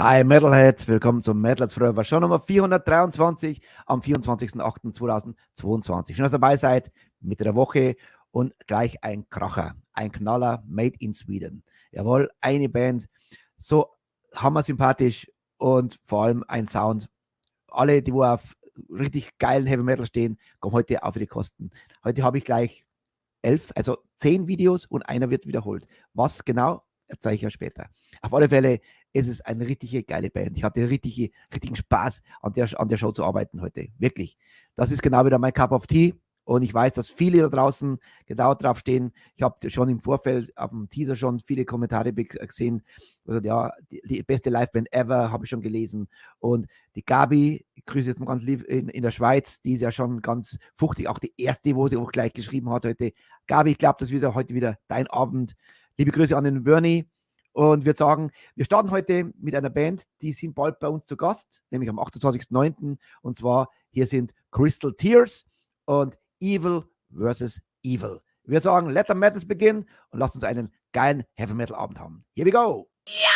Hi Metalheads, willkommen zum METALHEADS FOREVER, Show Nummer 423 am 24.08.2022. Schön, dass ihr dabei seid, Mitte der Woche und gleich ein Kracher, ein Knaller, made in Sweden. Jawohl, eine Band, so hammersympathisch und vor allem ein Sound. Alle, die wo auf richtig geilen Heavy Metal stehen, kommen heute auf die Kosten. Heute habe ich gleich 10 Videos und einer wird wiederholt. Was genau, erzähle ich ja später. Auf alle Fälle ist es eine richtige geile Band. Ich hatte richtigen Spaß, an der Show zu arbeiten heute. Wirklich. Das ist genau wieder mein Cup of Tea. Und ich weiß, dass viele da draußen genau drauf stehen. Ich habe schon im Vorfeld auf dem Teaser schon viele Kommentare gesehen. Also ja, die beste Liveband ever, habe ich schon gelesen. Und die Gabi, ich grüße jetzt mal ganz lieb in der Schweiz, die ist ja schon ganz fuchtig. Auch die erste, wo sie auch gleich geschrieben hat heute. Gabi, ich glaube, das wird heute wieder dein Abend. Liebe Grüße an den Bernie. Und wir sagen, wir starten heute mit einer Band, die sind bald bei uns zu Gast, nämlich am 28.09. Und zwar hier sind Crystal Tears und Evil vs. Evil. Wir sagen, let the madness begin und lasst uns einen geilen Heavy Metal Abend haben. Here we go! Ja!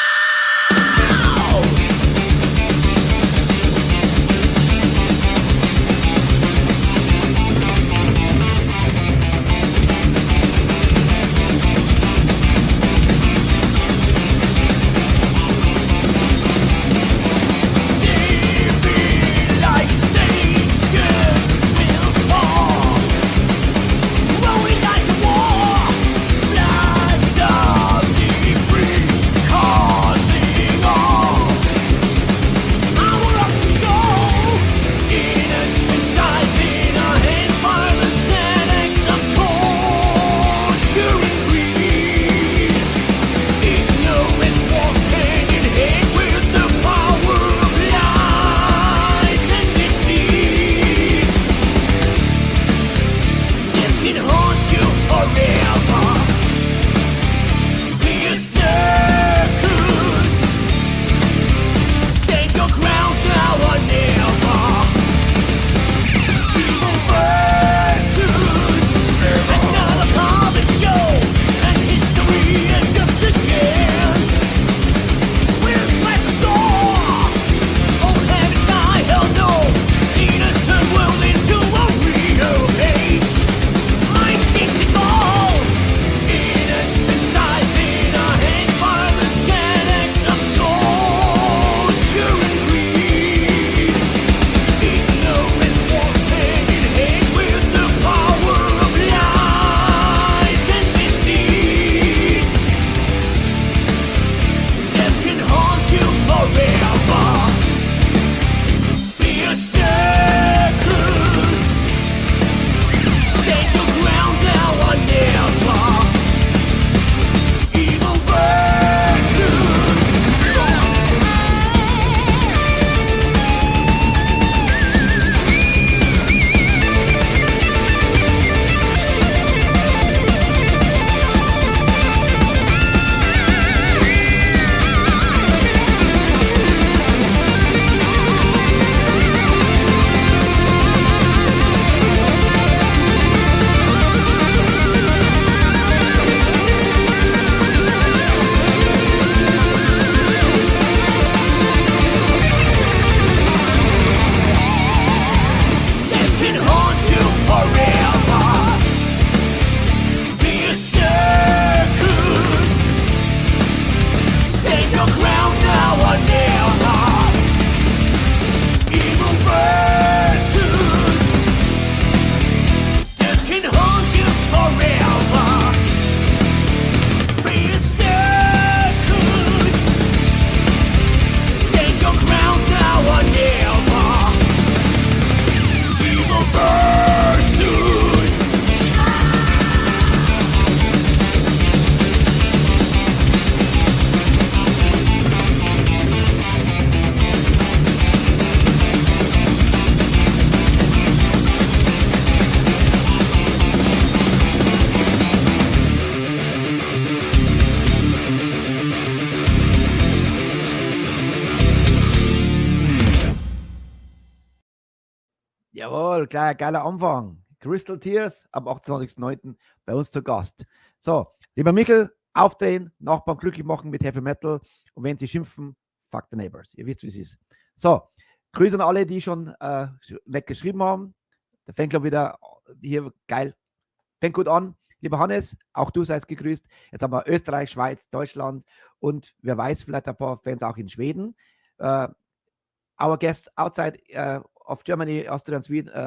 Jawohl, klar, geiler Anfang. Crystal Tears am 28.09. bei uns zu Gast. So, lieber Michael, aufdrehen, Nachbarn glücklich machen mit Heavy Metal und wenn sie schimpfen, fuck the neighbors. Ihr wisst, wie es ist. So, Grüße an alle, die schon nett geschrieben haben. Der Fanclub wieder hier, geil. Fängt gut an. Lieber Hannes, auch du seid gegrüßt. Jetzt haben wir Österreich, Schweiz, Deutschland und wer weiß, vielleicht ein paar Fans auch in Schweden. Our guests outside of Germany, Austria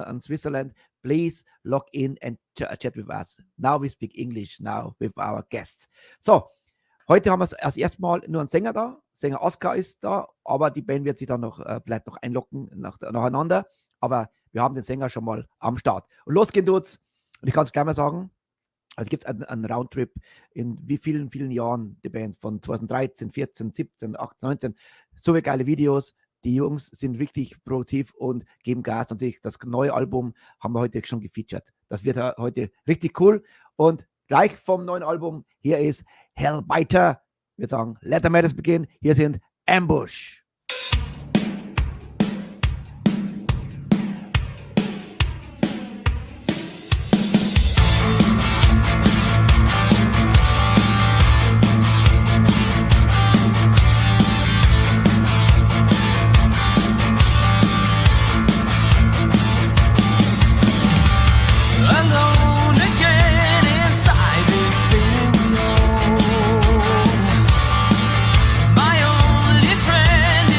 and Switzerland, please log in and chat with us. Now we speak English now with our guests. So, heute haben wir das erste Mal nur einen Sänger da. Sänger Oscar ist da, aber die Band wird sich dann noch vielleicht noch einloggen nacheinander. Aber wir haben den Sänger schon mal am Start. Und losgehen tut's. Und ich kann es gleich mal sagen, also gibt es einen Roundtrip in wie vielen Jahren die Band von 2013, 14, 17, 18, 19. So viele geile Videos. Die Jungs sind wirklich produktiv und geben Gas. Natürlich, das neue Album haben wir heute schon gefeatured. Das wird heute richtig cool. Und gleich vom neuen Album, hier ist Hellbiter. Wir sagen, let the madness begin. Hier sind Ambush. My only friend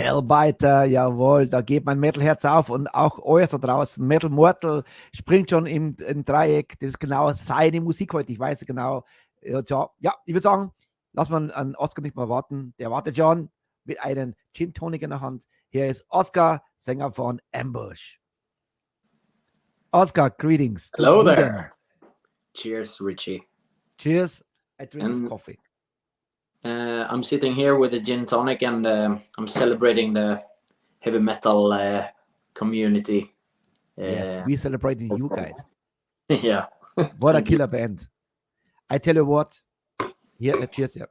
Hellbiter, jawohl, da geht mein Metalherz auf und auch euer da draußen. Metal Mortal springt schon im Dreieck. Das ist genau seine Musik heute. Ich weiß genau. Ja, ich würde sagen, lass mal an Oscar nicht mal warten. Der wartet schon mit einem Gin Tonic in der Hand. Hier ist Oscar, Sänger von Ambush. Oscar, greetings. Hello there. Cheers, Richie. Cheers. I drink coffee. I'm sitting here with a gin tonic, and I'm celebrating the heavy metal community. Yes, we're celebrating you guys. Yeah. What a killer band. I tell you what. Here, cheers. Yeah.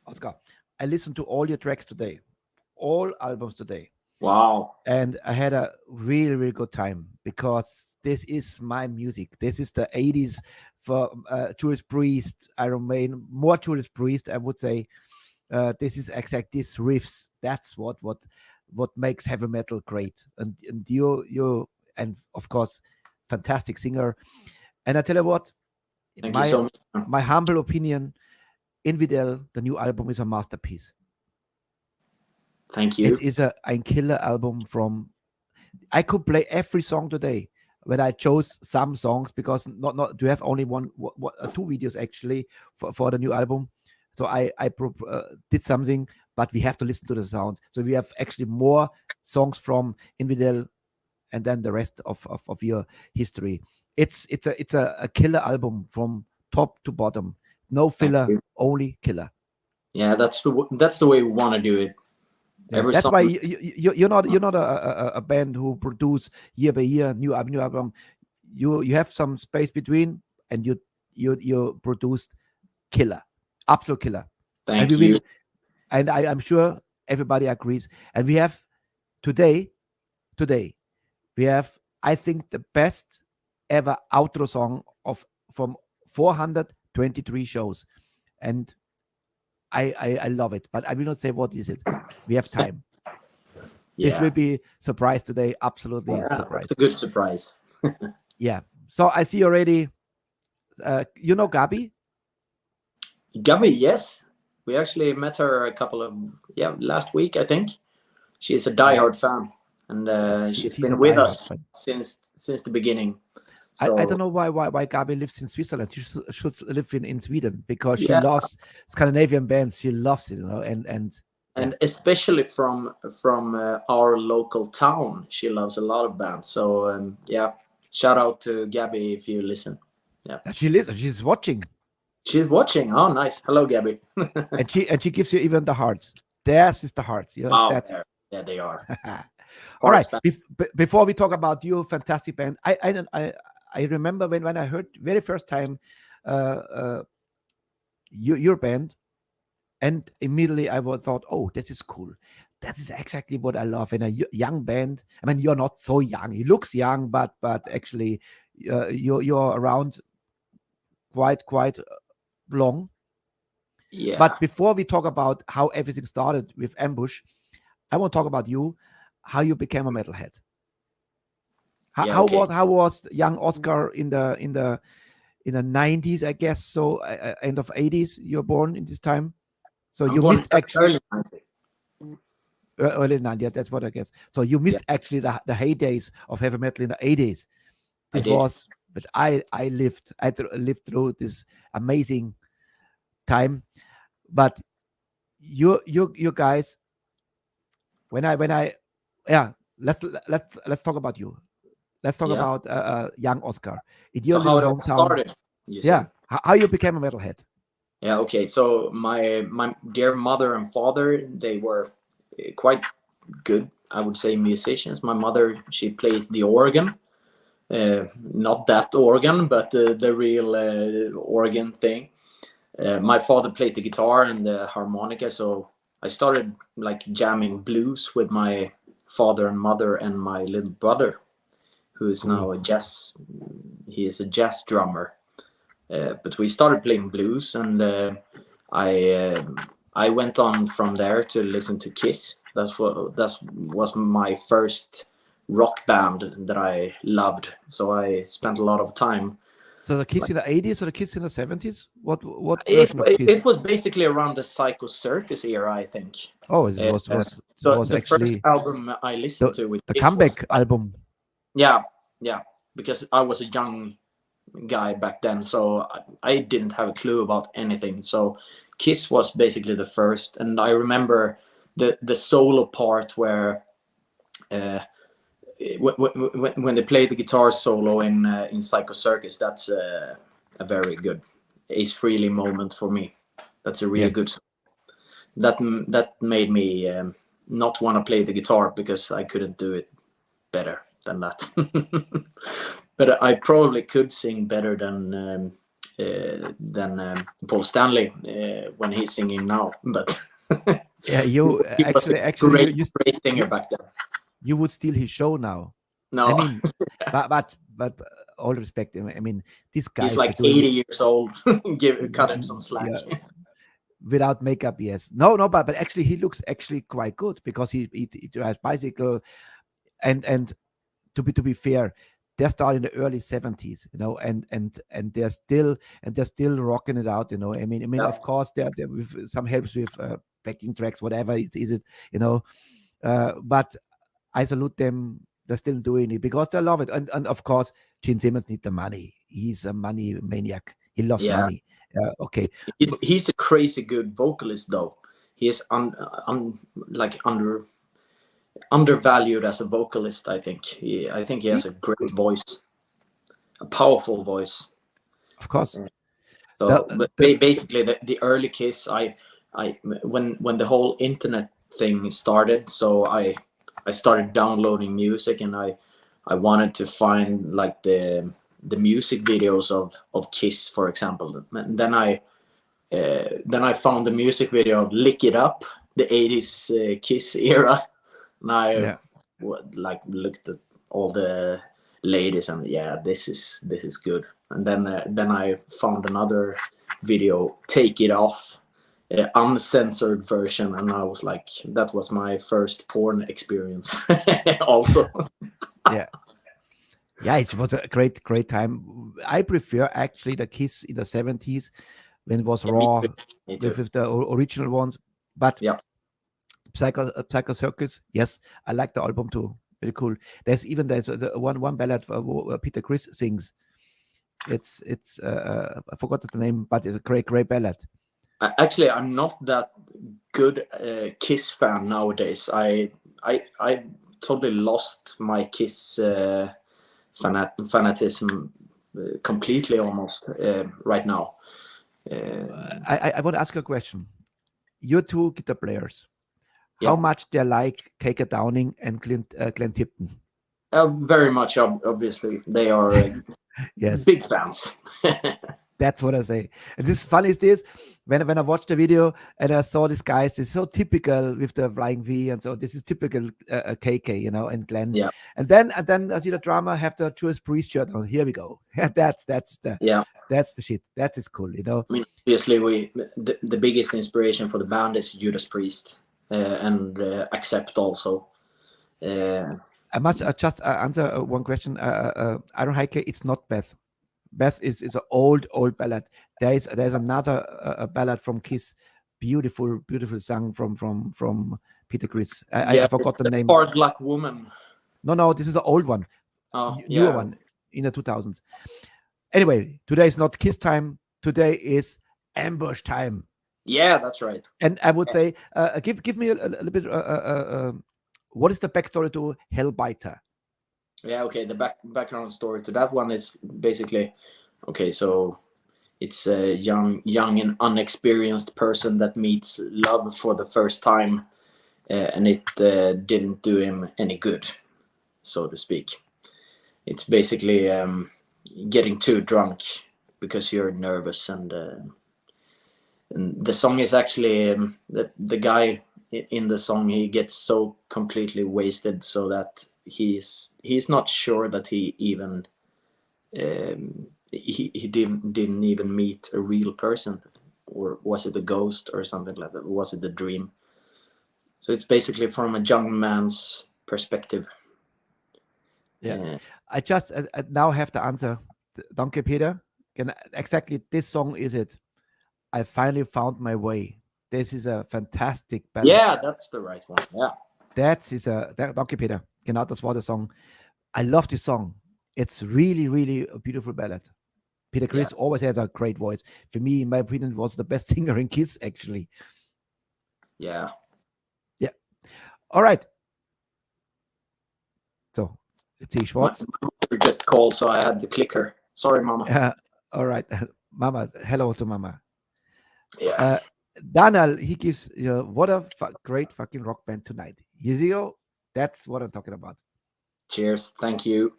Oscar, I listened to all your tracks today, all albums today. Wow. And I had a really, really good time because this is my music. This is the 80s for Judas Priest, Iron Maiden, more Judas Priest, I would say. This is exactly these riffs. That's what makes heavy metal great. And you and of course, fantastic singer. And I tell you what, Thank you so much. My humble opinion, Infidel, the new album is a masterpiece. Thank you. It is a killer album from. I could play every song today, but I chose some songs because not to have only two videos actually for the new album. So I did something, but we have to listen to the sounds. So we have actually more songs from Infidel, and then the rest of your history. It's a killer album from top to bottom. No filler, only killer. Yeah, that's the way we want to do it. Yeah, that's why you're not a band who produce year by year new album. You have some space between, and you produced killer, absolute killer. Thank you. And I'm sure everybody agrees. And we have today we have, I think, the best ever outro song from 423 shows, and I love it, but I will not say what is it. We have time. Yeah. This will be surprise today. Absolutely surprise. It's a good surprise. Yeah. So I see already. You know Gabi? Gabi, yes. We actually met her last week, I think. She's a diehard fan, and she's been with us since the beginning. So, I don't know why Gabi lives in Switzerland. She should live in Sweden because she loves Scandinavian bands. She loves it, and especially from our local town, she loves a lot of bands. So shout out to Gabi if you listen. Yeah, she listens. She's watching. She's watching. Oh, nice. Hello, Gabi. and she gives you even the hearts. Theirs is the hearts. Yeah, yeah, they are. All right. Before we talk about your fantastic band, I remember when I heard very first time your band, and immediately I thought, oh, this is cool. That is exactly what I love in a young band. I mean, you're not so young. He looks young, but actually, you're around quite long. Yeah. But before we talk about how everything started with Ambush, I want to talk about you, how you became a metalhead. How was young Oscar in the 90s, I guess? So end of 80s, you're born in this time. So you missed actually early 90s. Yeah, that's what I guess. So you missed actually the heydays of heavy metal in the 80s. But I lived through this amazing time. But you guys, let's talk about you. Let's talk about young Oscar. In your how hometown, it started. How you became a metalhead. Yeah, okay. So my dear mother and father, they were quite good, I would say, musicians. My mother, she plays the organ. Not that organ, but the real organ thing. My father plays the guitar and the harmonica. So I started like jamming blues with my father and mother and my little brother, who is now he is a jazz drummer. But we started playing blues, and I went on from there to listen to Kiss. That was my first rock band that I loved. So I spent a lot of time So the Kiss in the 80s or the Kiss in the 70s? What version of Kiss? It was basically around the Psycho Circus era, I think. Oh, this was the actually first album I listened to with the Kiss comeback was, album. Yeah, because I was a young guy back then, so I didn't have a clue about anything. So Kiss was basically the first, and I remember the solo part where when they play the guitar solo in Psycho Circus. That's a very good Ace Frehley moment for me. That's a really good song. That made me not want to play the guitar because I couldn't do it better than that. But I probably could sing better than Paul Stanley when he's singing now. But yeah, you he was a actually great singer back then. You would steal his show now. No, I mean, but all respect. I mean, this guy he's like 80 years old. Cut him some slack. Yeah. Without makeup, yes. No, but actually he looks actually quite good because he drives bicycle, and to be fair, they're starting in the early 70s, you know, and they're still rocking it out, you know. I mean, of course, they're with some helps with backing tracks, whatever is it, you know, but I salute them. They're still doing it because they love it, and of course, Gene Simmons needs the money. He's a money maniac. He loves money. Okay, he's a crazy good vocalist, though. He is undervalued as a vocalist. I think he has a great voice, a powerful voice. Of course. So, basically, the early Kiss, when the whole internet thing started, so I started downloading music, and I wanted to find like the music videos of Kiss, for example. And then I found the music video of "Lick It Up," the 80s Kiss era, and I looked at all the ladies, and this is good. And then I found another video, "Take It Off," uncensored version, and I was like, that was my first porn experience. Also. It was a great time. I prefer actually the Kiss in the 70s when it was raw with the original ones, but Psycho Circus, yes, I like the album too. Very cool. There's the one ballad where Peter Criss sings. It's I forgot the name, but it's a great ballad. Actually, I'm not that good Kiss fan nowadays. I totally lost my Kiss fanatism completely, almost right now. I want to ask you a question. You're two guitar players. How much they like K.K. Downing and Glenn Tipton? Very much, obviously. They are big fans. That's what I say. And this funny is this, when I watched the video and I saw these guys, it's so typical with the flying V, and so this is typical KK, you know, and Glenn. Yeah. And then I see the drummer have the Judas Priest shirt on. Here we go. That's the shit. That is cool, you know. I mean, obviously, the biggest inspiration for the band is Judas Priest and Accept also. I must just answer one question. Iron Heike, it's not Beth. Beth is an old ballad. There's another ballad from Kiss, beautiful song from Peter Criss. I forgot the name. Hard Luck Woman. No, this is an old one, newer one in the 2000s. Anyway, today is not Kiss time. Today is Ambush time. Yeah, that's right. And I would say, give me a little bit. What is the backstory to Hellbiter? Yeah, okay. The background story to that one is basically, okay, so it's a young and unexperienced person that meets love for the first time, and it didn't do him any good, so to speak. It's basically getting too drunk because you're nervous, and the song is actually the guy in the song, he gets so completely wasted so that he's not sure that he even he didn't even meet a real person, or was it a ghost or something like that? Was it a dream? So it's basically from a young man's perspective. I just now have the answer. Danke, Peter. Exactly, this song is it. I finally found my way. This is a fantastic ballad. Yeah, that's the right one. Yeah. Danke, Peter. Genau, das war der Song. I love this song. It's really, really a beautiful ballad. Peter Criss always has a great voice. For me, in my opinion, was the best singer in Kiss, actually. Yeah. Yeah. All right. So, let's see, Schwartz. My mother just called, so I had the clicker. Sorry, Mama. All right. Mama, hello to Mama. Yeah. Daniel, he gives, what a great fucking rock band tonight. You see, that's what I'm talking about. Cheers. Thank you.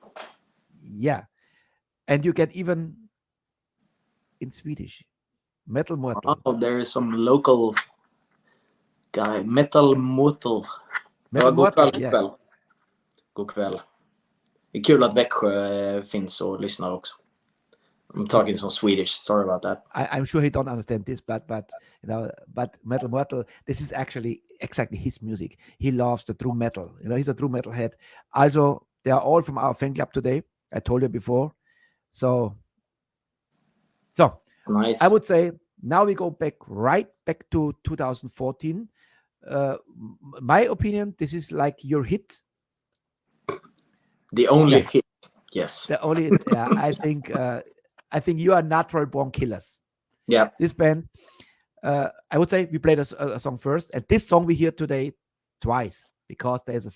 Yeah. And you get even in Swedish. Metal Mortal. Oh, there is some local guy. Metal Mortal. Metal Mortal, yeah. God kväll. Det är kul att Växjö finns och lyssnar också. I'm talking some Swedish. Sorry about that. I'm sure he don't understand this, but Metal Mortal, this is actually exactly his music. He loves the true metal. He's a true metalhead. Also, they are all from our fan club today. I told you before. So nice. I would say now we go right back to 2014. My opinion, this is like your hit. The only hit, yes. The only, I think you are natural born killers. Yeah. This band, I would say we played a song first, and this song we hear today twice because there's a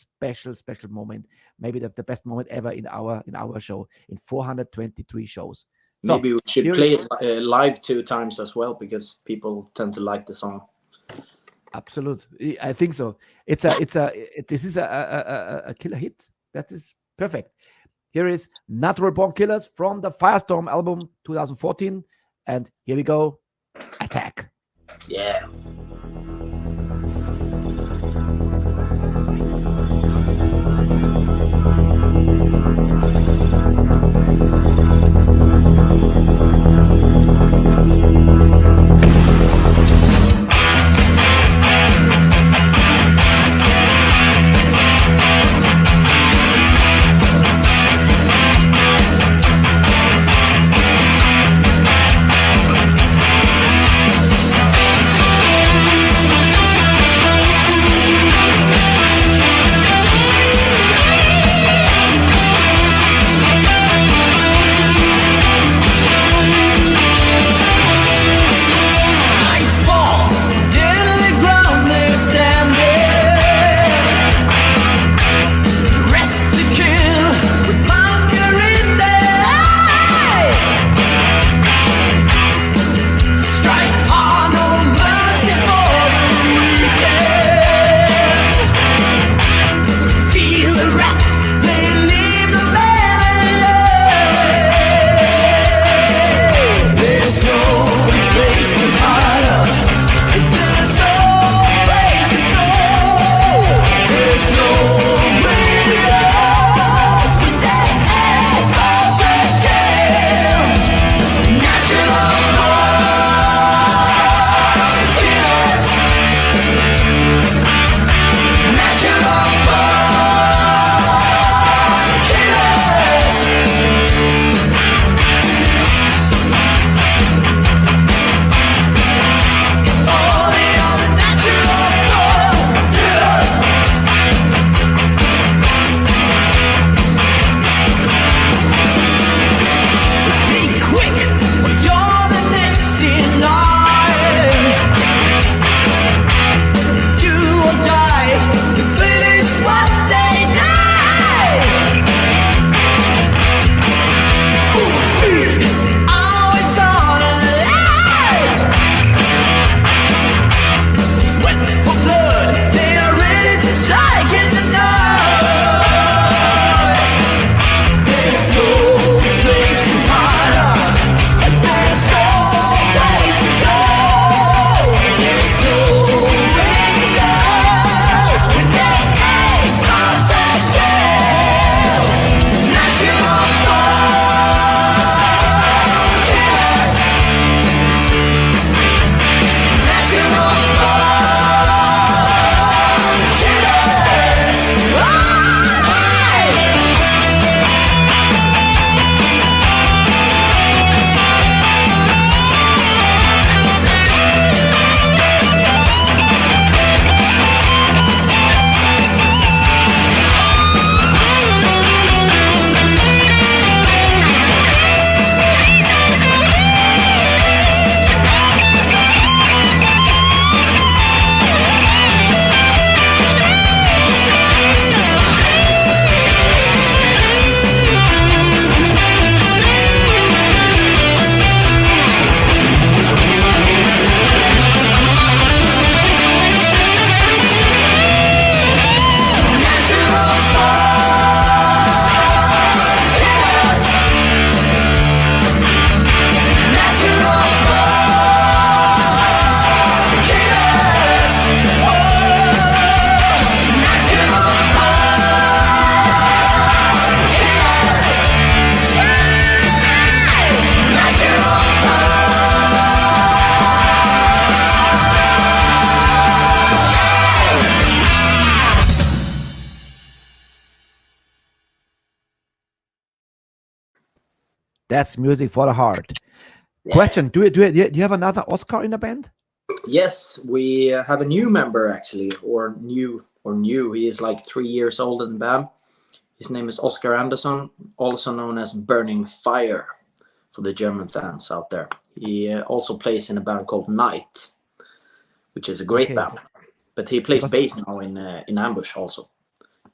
special moment, maybe the best moment ever in our show in 423 shows. So, maybe we should play it live 2 times as well because people tend to like the song. Absolutely, I think so. This is a killer hit. That is perfect. Here is Natural Born Killers from the Firestorm album 2014. And here we go. Attack. Yeah. That's music for the heart. Yeah. Question: Do you have another Oscar in the band? Yes, we have a new member actually, or new. He is like 3 years old in the band. His name is Oscar Andersson, also known as Burning Fire for the German fans out there. He also plays in a band called Night, which is a great band. But he plays bass now in Ambush also.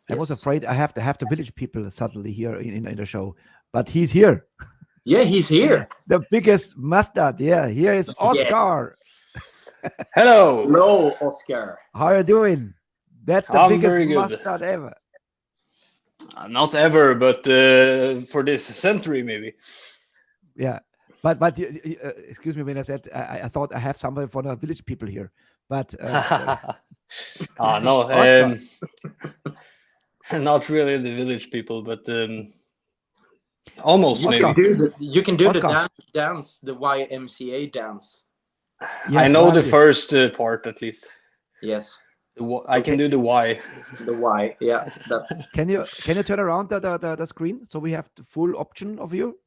I was afraid I have to have the village people suddenly here in the show, but he's here. Yeah, he's here. The biggest mustard. Yeah, here is Oscar. Hello. Hello, Oscar. How are you doing? That's the biggest mustard ever. Not ever, but for this century, maybe. Yeah, but excuse me when I said I thought I have somebody for the village people here, but no, not really the village people, but almost. Maybe. You can do the dance, the YMCA dance. Yes, I know the first part at least. Yes. I can do the Y. The Y, yeah. That's... Can you turn around the screen so we have the full option of you?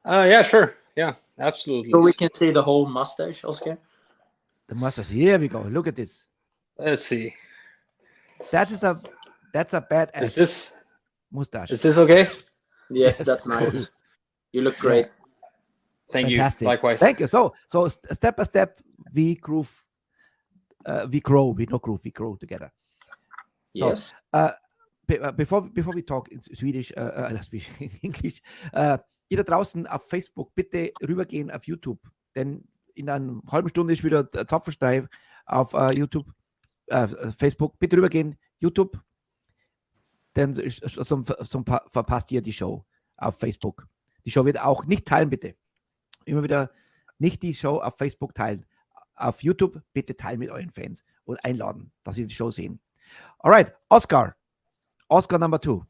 Yeah, sure. Yeah, absolutely. So we can see the whole mustache, Oscar? The mustache. Here we go. Look at this. Let's see. That's a badass mustache. Is this okay? Yes, that's nice. You look great. Yeah. Thank Fantastic. you. Likewise. Thank you. So step by step we groove. We grow. We not groove. We grow together. So, yes. Bevor we talk in Swedish, in English, ihr da draußen auf Facebook, bitte rübergehen auf YouTube, denn in einer halben Stunde ist wieder Zapfenstreif auf YouTube, Facebook. Bitte rübergehen, YouTube, denn verpasst ihr die Show auf Facebook. Die Show wird auch nicht teilen, bitte. Immer wieder nicht die Show auf Facebook teilen. Auf YouTube bitte teilen mit euren Fans und einladen, dass sie die Show sehen. Alright, Oscar number 2.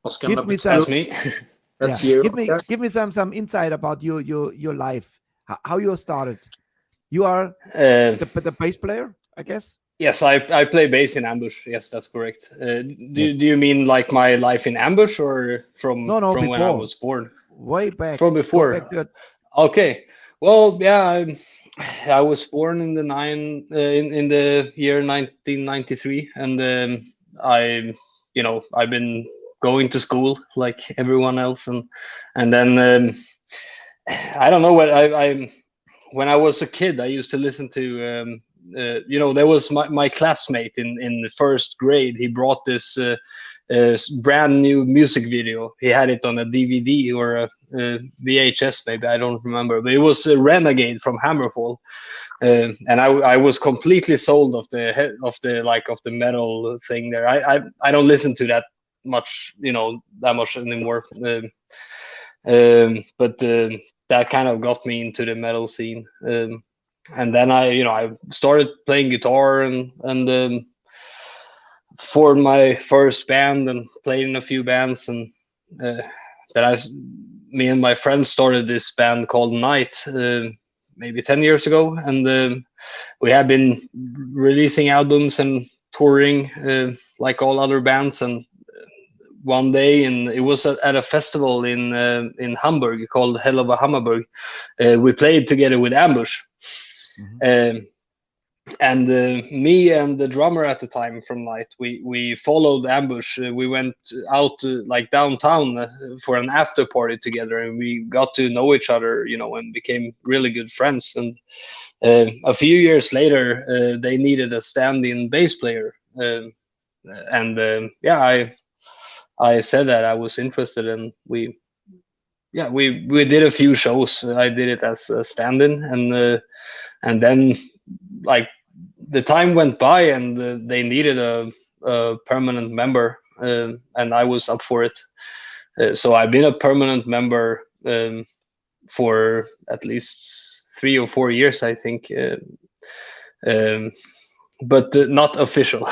Oscar number 2. That's you. Give me some insight about your life. How you started. You are the bass player, I guess. Yes, I play bass in Ambush. Yes, that's correct. Do you mean like my life in Ambush or from when I was born? Way back. From before. Okay. Well, yeah, I was born in the year 1993, and I've been going to school like everyone else, and then I don't know what I when I was a kid I used to listen to there was my classmate in the first grade. He brought this brand new music video. He had it on a DVD or a VHS, maybe, I don't remember, but it was a Renegade from Hammerfall, and I was completely sold of the metal thing there. I don't listen to that much, that much anymore, but that kind of got me into the metal scene, and then I started playing guitar and formed my first band and played in a few bands, and then me and my friends started this band called Night maybe 10 years ago, and we have been releasing albums and touring like all other bands. And one day, it was at a festival in Hamburg called Hell of a Hammerburg, we played together with Ambush. Mm-hmm. And me and the drummer at the time from Night, we followed Ambush. We went out like downtown for an after party together, and we got to know each other, and became really good friends. And a few years later, they needed a stand-in bass player, I said that I was interested, and we did a few shows. I did it as a stand-in, and then like the time went by, and they needed a permanent member, and I was up for it. So I've been a permanent member for at least 3 or 4 years, I think, but not official.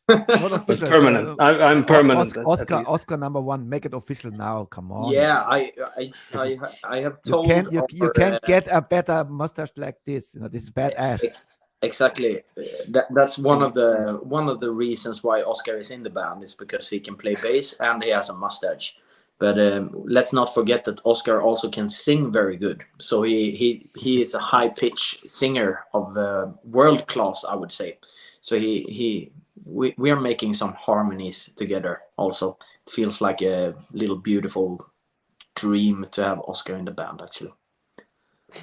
Not official. Permanent. I'm permanent. Oscar number 1, make it official now. Come on. Yeah, I have told. You can't get a better mustache like this. This is badass. Exactly. That's one of the reasons why Oscar is in the band, is because he can play bass and he has a mustache. But let's not forget that Oscar also can sing very good. So he is a high pitch singer of world class, I would say. So we are making some harmonies together. Also, it feels like a little beautiful dream to have Oscar in the band. Actually,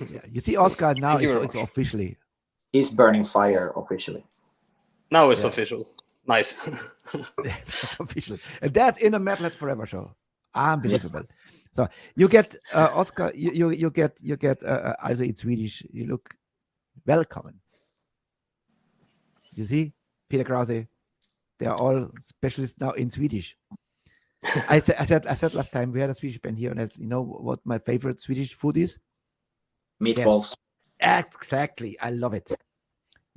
Yeah, you see, Oscar now it's officially. He's burning fire officially. Now it's official. Nice. That's official, and that's in a Metalheads Forever show. Unbelievable. So you get Oscar, you get also in Swedish, you look welcome. You see, Peter Krause, they are all specialists now in Swedish. I said last time we had a Swedish band here, and you know what my favorite Swedish food is? Meatballs. Yes, exactly. I love it.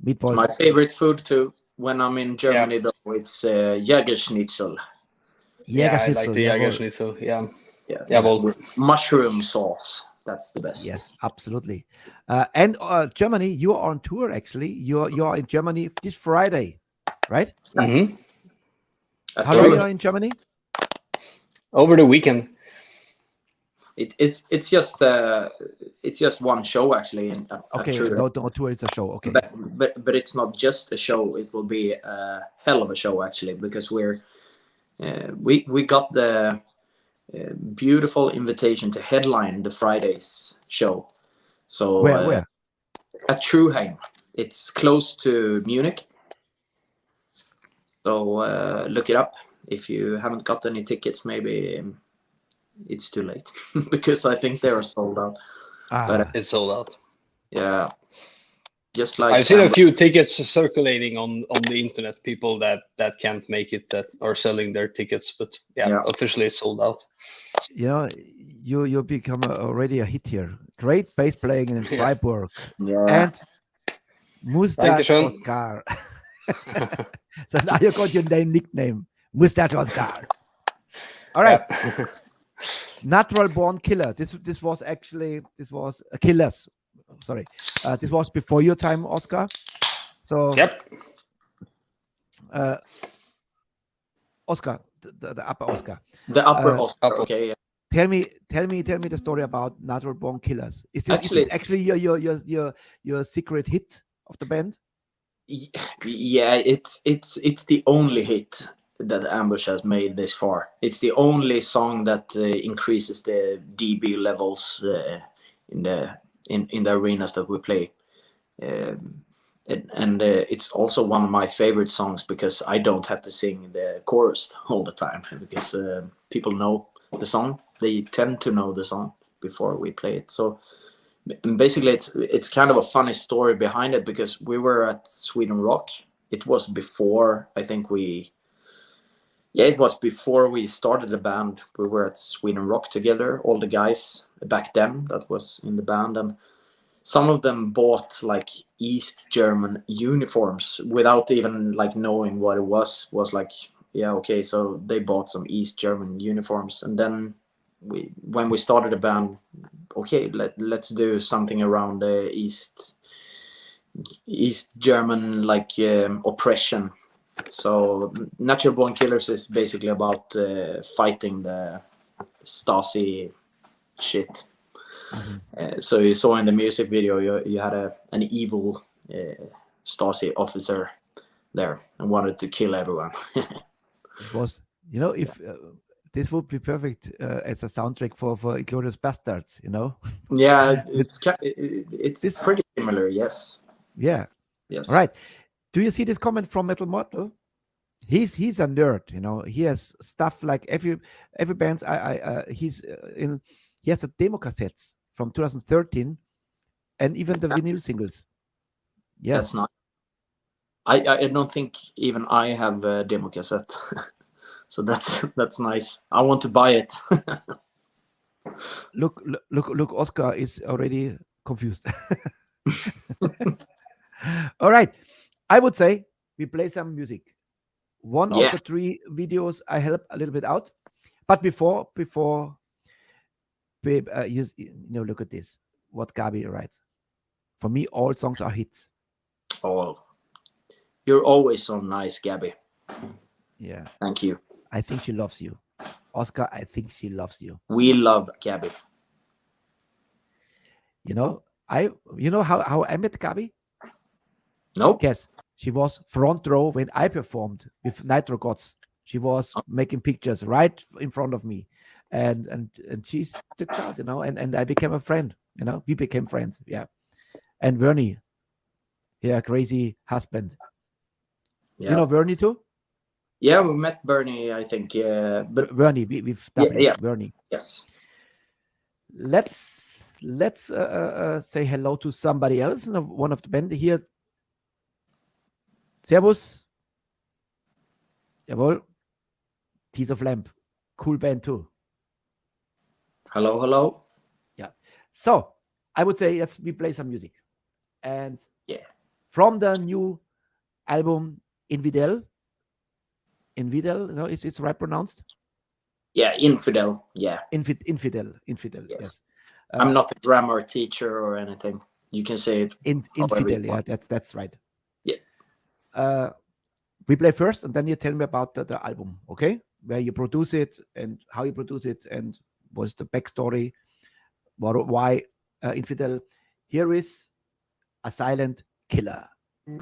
Meatballs. It's my favorite food too. When I'm in Germany, though, it's Jägerschnitzel. I like the Jägerschnitzel. Yeah. Yes. Yeah, well, mushroom sauce. That's the best. Yes, absolutely. And Germany, you are on tour. Actually, you are in Germany this Friday, right? Mm-hmm. How long are you in Germany? Over the weekend. It's just one show actually. Okay, no tour. It's a show. Okay, but it's not just a show. It will be a hell of a show actually, because we got the beautiful invitation to headline the Friday's show. So where? At Truheim. It's close to Munich. So look it up. If you haven't got any tickets, maybe it's too late because I think they are sold out. But it's sold out. Yeah. Just like I've seen a few tickets circulating on the internet, people that can't make it, that are selling their tickets, but officially it's sold out. You know, you become already a hit here. Great bass playing in Freiburg. Yeah. And Mustache Oscar. So now you got your nickname, Mustache Oscar. All right. Yeah. Natural Born Killer. This was Killers. Sorry, this was before your time, Oscar. So Oscar, the upper Oscar. The upper Oscar. Okay. Yeah. Tell me the story about Natural Born Killers. Is this actually your secret hit of the band? Yeah, it's the only hit that Ambush has made this far. It's the only song that increases the dB levels in the arenas that we play, and it's also one of my favorite songs because I don't have to sing the chorus all the time, because people know the song. They tend to know the song before we play it. So basically it's kind of a funny story behind it, because we were at Sweden Rock. It was before, I think it was before we started the band. We were at Sweden Rock together, all the guys back then that was in the band, and some of them bought like East German uniforms without even like knowing what it was like, so they bought some East German uniforms, and then when we started the band, let's do something around the East German like oppression. So Natural Born Killers is basically about fighting the Stasi shit. Mm-hmm. So you saw in the music video, you had an evil Stasi officer there and wanted to kill everyone. It was, if this would be perfect as a soundtrack for Inglourious Bastards, Yeah, it's pretty similar, yes. Yeah. Yes. All right. Do you see this comment from Metal Mortal? He's a nerd, he has stuff like every band's he has the demo cassettes from 2013 and even the vinyl singles. Yes. That's not. I don't think even I have a demo cassette. So that's nice. I want to buy it. Look, Oscar is already confused. All right. I would say we play some music. One of the 3 videos I help a little bit out. But before babe, look at this. What Gabi writes. For me, all songs are hits. Oh, you're always so nice, Gabby. Yeah. Thank you. I think she loves you. Oscar, I think she loves you. We love Gabby. You know how I met Gabby? Nope. Guess. She was front row when I performed with Nitro Gods. She was making pictures right in front of me. And she took out, and I became a friend, we became friends. Yeah. And Vernie, crazy husband. Yeah. You know Vernie too? Yeah, we met Bernie, I think. Yeah, but Vernie, with W, Vernie. yes. Let's say hello to somebody else. One of the band here. Servus. Jawohl. Tears of Lamp. Cool band too. Hello. Yeah. So I would say we play some music. And from the new album Infidel, is it right pronounced? Yeah, Infidel. Yeah. Infidel. Yes. I'm not a grammar teacher or anything. You can say it. Infidel. Yeah, that's right. Yeah. We play first, and then you tell me about the album, okay? Where you produce it and how you produce it, and what's the backstory? Why Infidel? Here is A Silent Killer. In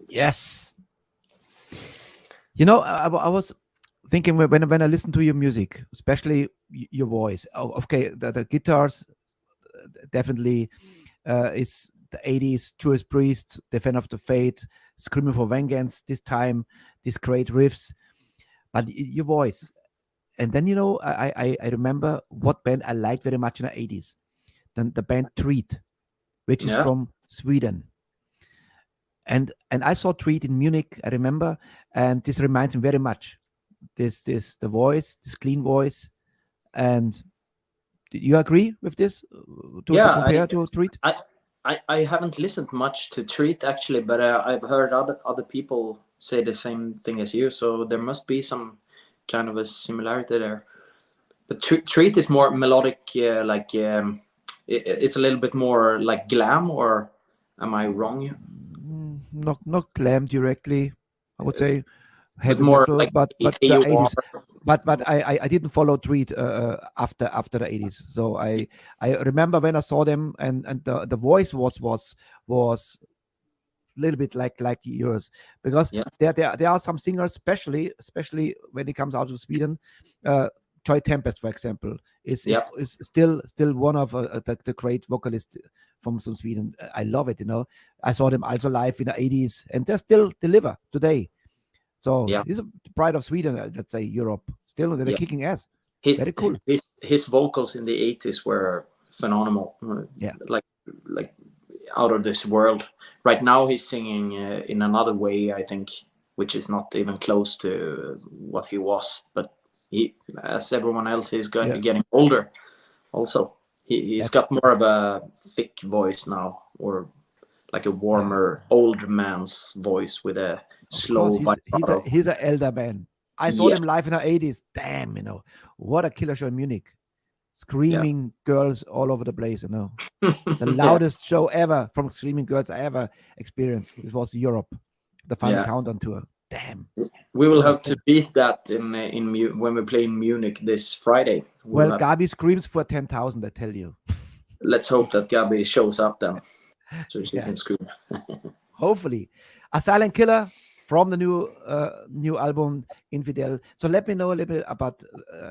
Yes. You know, I was thinking when I listen to your music, especially your voice. Okay, the guitars definitely is the 80s Judas Priest, Defend of the Fate, Screaming for Vengeance. This time, these great riffs, but your voice. And then I remember what band I liked very much in the 80s. Then the band Treat, which is from Sweden. And I saw Treat in Munich, I remember, and this reminds me very much. The voice, this clean voice, and do you agree with this? To compare to Treat? I haven't listened much to Treat actually, but I've heard other people say the same thing as you. So there must be some kind of a similarity there. But Treat is more melodic, it's a little bit more like glam, or am I wrong? Not glam directly, I would say heavy more metal, like but the AOR. 80s. But I didn't follow Treat after the 80s. So I remember when I saw them, and the voice was a little bit like yours, because there are some singers, especially when it comes out of Sweden. Joy Tempest, for example, is still one of the great vocalists from Sweden. I love it. I saw them also live in the 80s, and they still deliver today. So he's a pride of Sweden, let's say Europe. Still, they're kicking ass. Very cool. His vocals in the 80s were phenomenal. Like out of this world. Right now he's singing in another way, I think, which is not even close to what he was. But he, as everyone else, is getting older. Also, he's got more of a thick voice now, or like a warmer old man's voice with a slow. He's an elder man. I saw them live in the 80s. Damn, what a killer show in Munich. Screaming girls all over the place, The loudest show ever from screaming girls I ever experienced. This was Europe, the final countdown tour. Damn. We will have to beat that when we play in Munich this Friday. Gabi screams for 10,000, I tell you. Let's hope that Gabi shows up then, so she can scream. Hopefully. A Silent Killer from the new album Infidel. So let me know a little bit about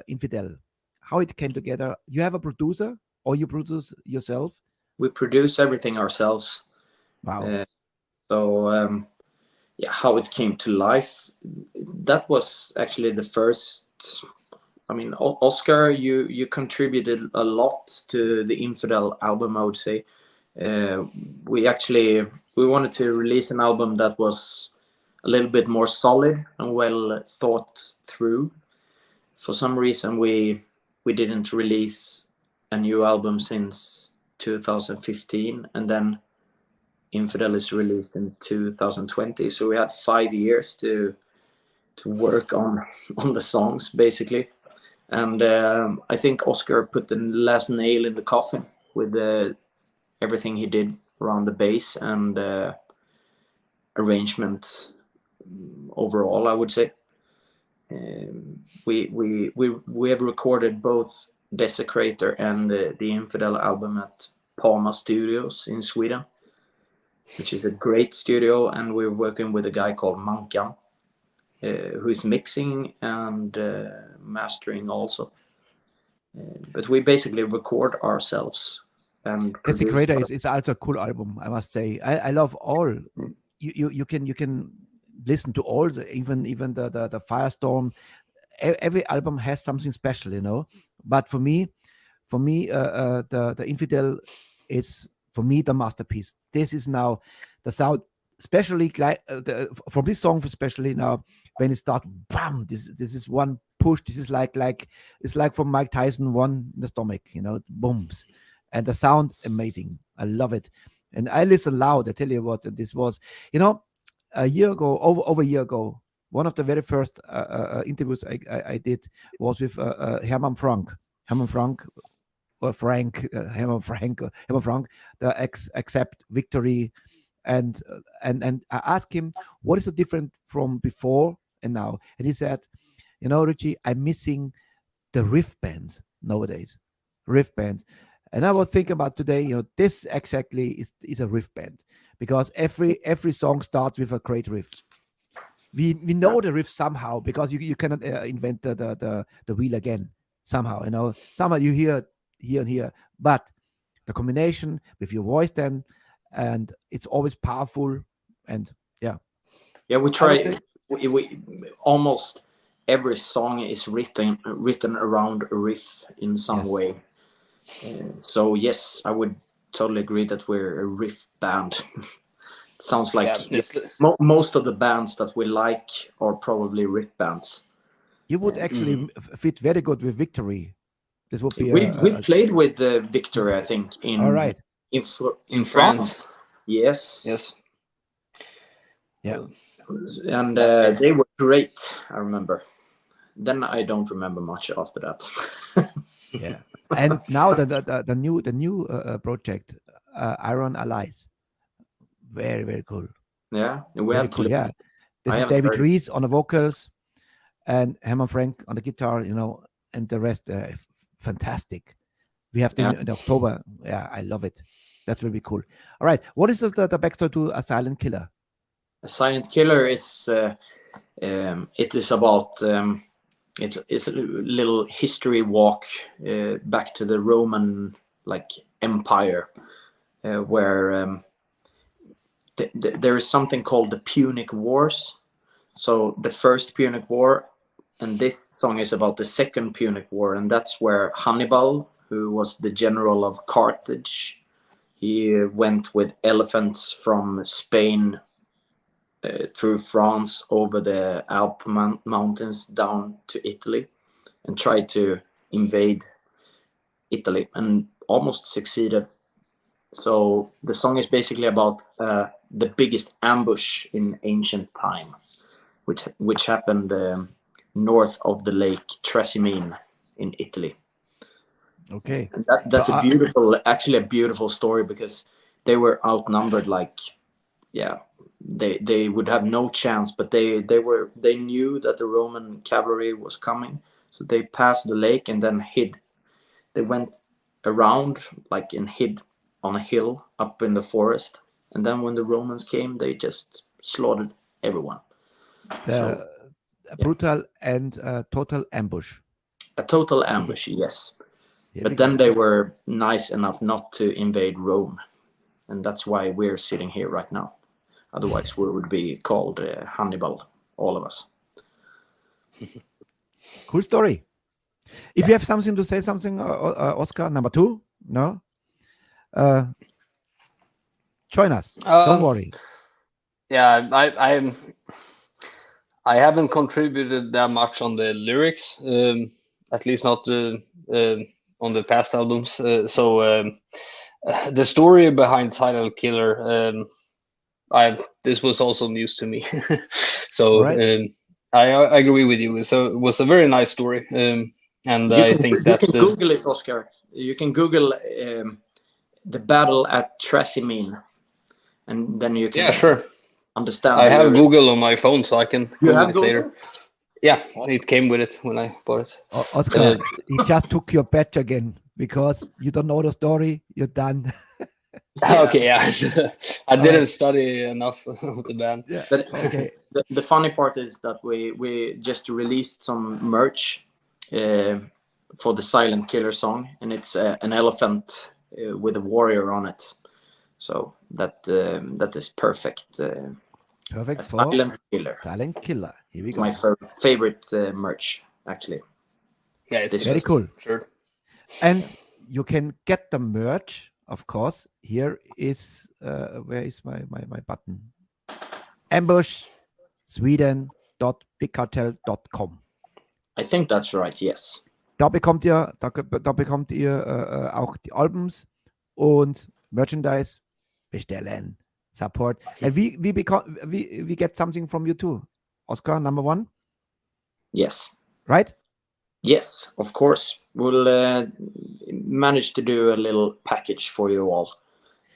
Infidel, how it came together. You have a producer, or you produce yourself? We produce everything ourselves. Wow. How it came to life, that was actually the first. I mean, Oscar, you contributed a lot to the Infidel album, I would say. We wanted to release an album that was a little bit more solid and well thought through. For some reason, we didn't release a new album since 2015, and then Infidel is released in 2020. So we had 5 years to work on the songs, basically. And I think Oscar put the last nail in the coffin with everything he did around the bass and arrangement overall, I would say. We have recorded both Desecrator and the Infidel album at Palma Studios in Sweden, which is a great studio, and we're working with a guy called Mankan, who's mixing and mastering also. But we basically record ourselves. And Desecrator is also a cool album, I must say. I love all. You can listen to all, even the Firestorm. Every album has something special, But for me, the Infidel is, for me, the masterpiece. This is now the sound, especially from this song, especially now when it starts. Bam! This is one push. This is like it's like from Mike Tyson, one in the stomach. Booms, and the sound amazing. I love it, and I listen loud. I tell you what, this was, a year ago, over a year ago. One of the very first interviews I did was with Herman Frank. Herman Frank, the Accept Victory, and I asked him, what is the difference from before and now? And he said, Richie, I'm missing the riff bands nowadays. Riff bands. And I was thinking about today, this exactly is a riff band, because every song starts with a great riff. We know the riff somehow, because you cannot invent the wheel again somehow. Somehow you hear here and here, but the combination with your voice then, and it's always powerful. And we try. We almost every song is written around a riff in some way. So yes, I would totally agree that we're a riff band. Sounds like most of the bands that we like are probably riff bands. You would actually fit very good with Victory. This would be. We played with Victory, I think, in all right in France. Yes. Yeah. And they were great. I remember. Then I don't remember much after that. Yeah. And now the new project, Iron Allies. Very, very cool. Yeah, we very have cool. to. Yeah, this is David Rees on the vocals, and Herman Frank on the guitar. And the rest, fantastic. We have in October. Yeah, I love it. That's really cool. All right, what is the backstory to A Silent Killer? A Silent Killer is it is about it's a little history walk back to the Roman Empire, where there is something called the Punic Wars. So the first Punic War, and this song is about the second Punic War, and that's where Hannibal, who was the general of Carthage, he went with elephants from Spain through France over the Alp mountains down to Italy and tried to invade Italy and almost succeeded. So the song is basically about the biggest ambush in ancient time, which happened north of the lake Trasimene in Italy. Okay, and that's a beautiful story, because they were outnumbered. They would have no chance, but they knew that the Roman cavalry was coming, so they passed the lake and then hid. They went around and hid on a hill up in the forest, and then when the Romans came, they just slaughtered everyone. A brutal and total ambush. A total ambush, yes. But then they were nice enough not to invade Rome, and that's why we're sitting here right now. Otherwise, we would be called Hannibal, all of us. Cool story. If you have something to say, Oscar, number 2, no? Join us. Don't worry. Yeah, I haven't contributed that much on the lyrics, at least not on the past albums. So the story behind Silent Killer, this was also news to me. So right. I agree with you. So it was a very nice story, and I think that you can Google it, Oscar. You can Google the battle at Trasimene, and then you can understand. I have Google on my phone, so I can Google it later. Yeah, it came with it when I bought it. Oscar, he just took your badge again because you don't know the story. You're done. Okay, yeah. I didn't study enough of the band. Yeah. But the funny part is that we just released some merch for the Silent Killer song, and it's an elephant with a warrior on it. So that is perfect. Perfect. Silent Killer. Silent Killer. Here we go. My favorite merch, actually. Yeah, it's very cool. Sure. And you can get the merch, of course. Here is where is my button? ambushsweden.bigcartel.com. I think that's right. Yes. Da bekommt ihr auch die Albums und Merchandise bestellen. Support. And we get something from you too. Oscar, number 1? Yes. Right? Yes, of course. We'll manage to do a little package for you all.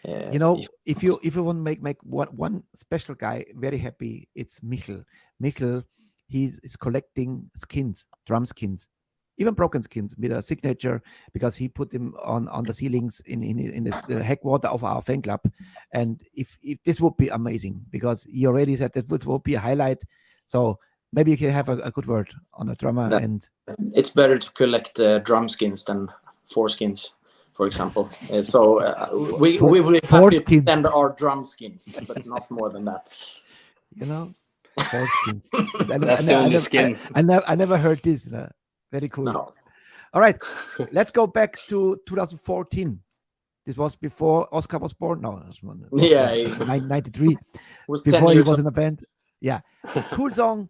If you want to make one special guy very happy, it's Michel. Michel, he is collecting skins, drum skins. even broken skins with a signature, because he put them on the ceilings in this, the headquarter of our fan club. And if this would be amazing, because he already said that this would be a highlight. So maybe you can have a good word on the drummer. And it's better to collect drum skins than foreskins, for example. We will have to send our drum skins, but not more than that. You know, foreskins. That's the only skin. I never heard this. Very cool. No. All right, let's go back to 2014. This was before Oscar was born. No, it was 93. Was before he was in a band. Yeah, cool song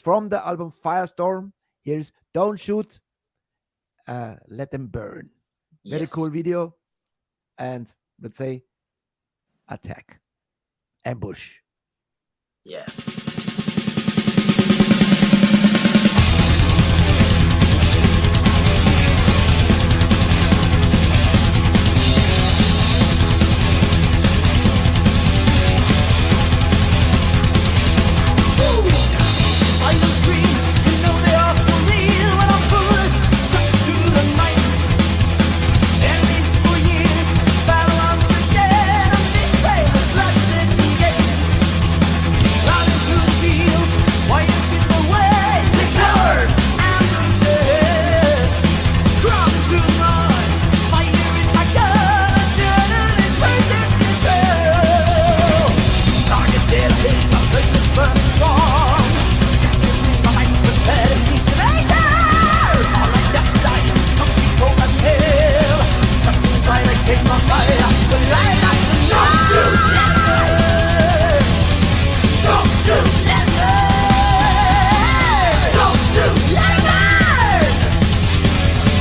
from the album Firestorm. Here's Don't Shoot, Let Them Burn. Very cool video. And let's say attack, ambush. Yeah.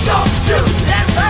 Don't you let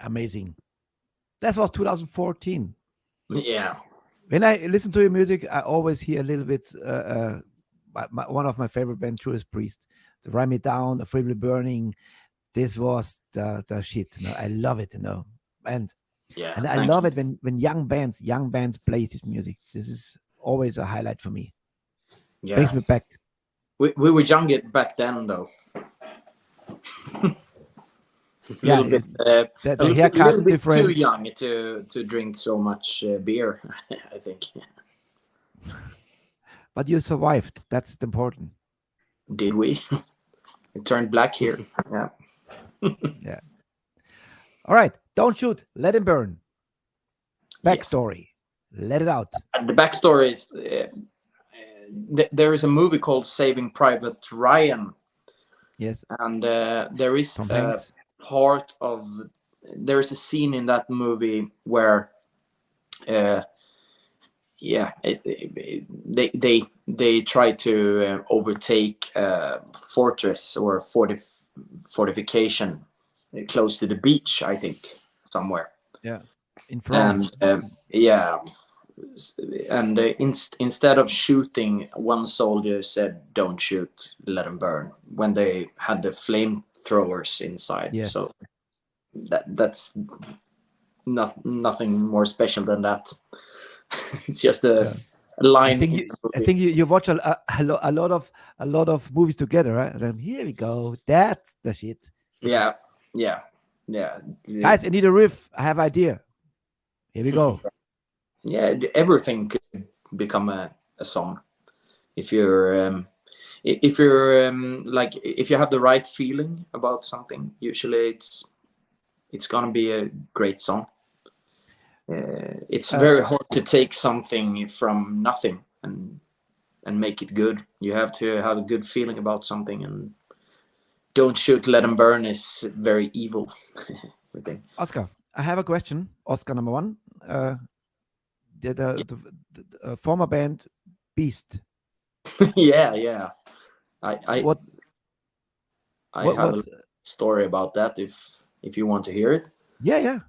Amazing. That was 2014. Yeah. When I listen to your music, I always hear a little bit. One of my favorite bands, Judas Priest, the "Write Me Down," "The Freely Burning." This was the shit. I love it. And Yeah. I love it when young bands play this music. This is always a highlight for me. Yeah. Brings me back. We were younger back then, though. Yeah, the haircut's bit different. too young to drink so much beer, I think. But you survived. That's important. Did we? It turned black here. Yeah. Yeah. All right. Don't shoot. Let him burn. Backstory. Yes. Let it out. The backstory is there is a movie called Saving Private Ryan. Yes. And there is there is a scene in that movie where they try to overtake a fortress or fortification close to the beach, I think, somewhere. Yeah, in France. And instead of shooting, one soldier said, "Don't shoot, let them burn," when they had the flamethrowers inside. Yes. So that's nothing more special than that. It's just a line. I think you watch a lot of movies together, right? And then here we go. That's the shit. Yeah. Guys, I need a riff. I have idea. Here we go. Yeah, everything could become a song if you're if you have the right feeling about something. Usually it's gonna be a great song. It's very hard to take something from nothing and make it good. You have to have a good feeling about something, and "Don't shoot, let them burn" is very evil. I think. Oscar, I have a question. Oscar number one. The former band Beast. Yeah. I have a story about that if you want to hear it. Yeah.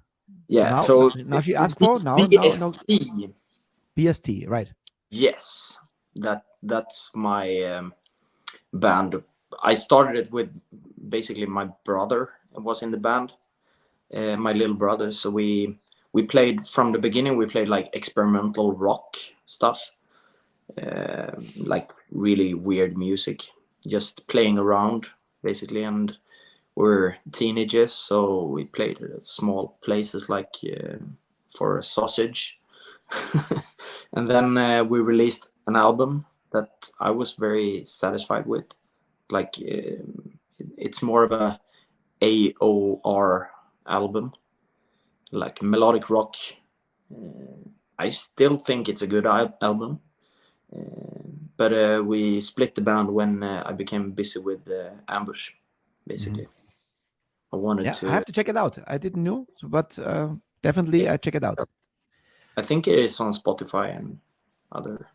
Yeah. Now she asked for BST. BST, right? Yes, that's my band. I started it with basically my brother was in the band, my little brother. So we played from the beginning. We played like experimental rock stuff, like really weird music, just playing around basically. And we're teenagers, so we played at small places like for a sausage. And then we released an album that I was very satisfied with. Like it's more of a AOR album, like melodic rock. I still think it's a good album, but we split the band when I became busy with Ambush, basically. I wanted to. I have to check it out. I didn't know, but definitely I check it out. I think it is on Spotify and other.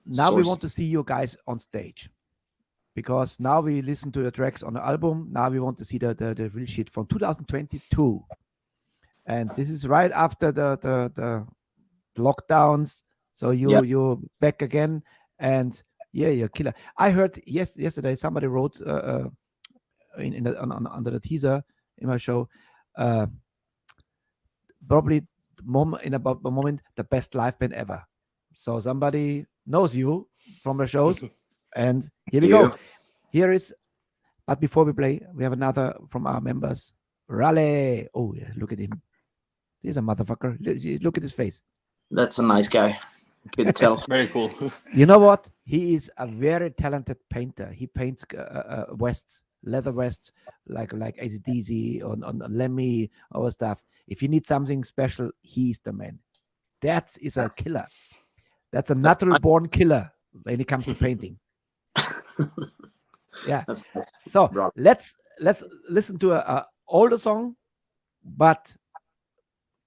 Now we want to see you guys on stage, because now we listen to the tracks on the album. Now we want to see the real shit from 2022, and this is right after the lockdowns. So you're back again, and you're killer. I heard yesterday somebody wrote under the teaser in my show, probably about the moment the best live band ever. So somebody knows you from the shows, and here we go. Here is, but before we play, we have another from our members, Raleigh. Oh yeah, look at him. He's a motherfucker. Look at his face. That's a nice guy. You can tell. Very cool. You know what? He is a very talented painter. He paints leather vests, like AC/DC on Lemmy, all stuff. If you need something special, he's the man. That is a killer. That's a natural born killer when it comes to painting. Yeah. That's nice. So let's listen to a older song, but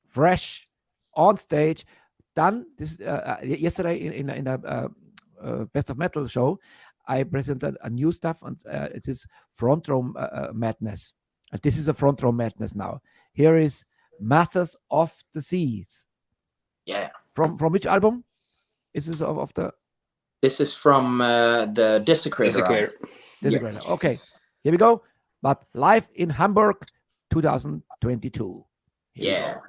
fresh on stage. Done this yesterday in a Best of Metal show. I presented a new stuff, and it is Front Row Madness. And this is a Front Row Madness now. Here is Masters of the Seas. Yeah. From which album? Is this of the? This is from the Desecrator. Desecrator. Desecrator. Yes. Okay, here we go. But live in Hamburg, 2022. Here we Yeah. go.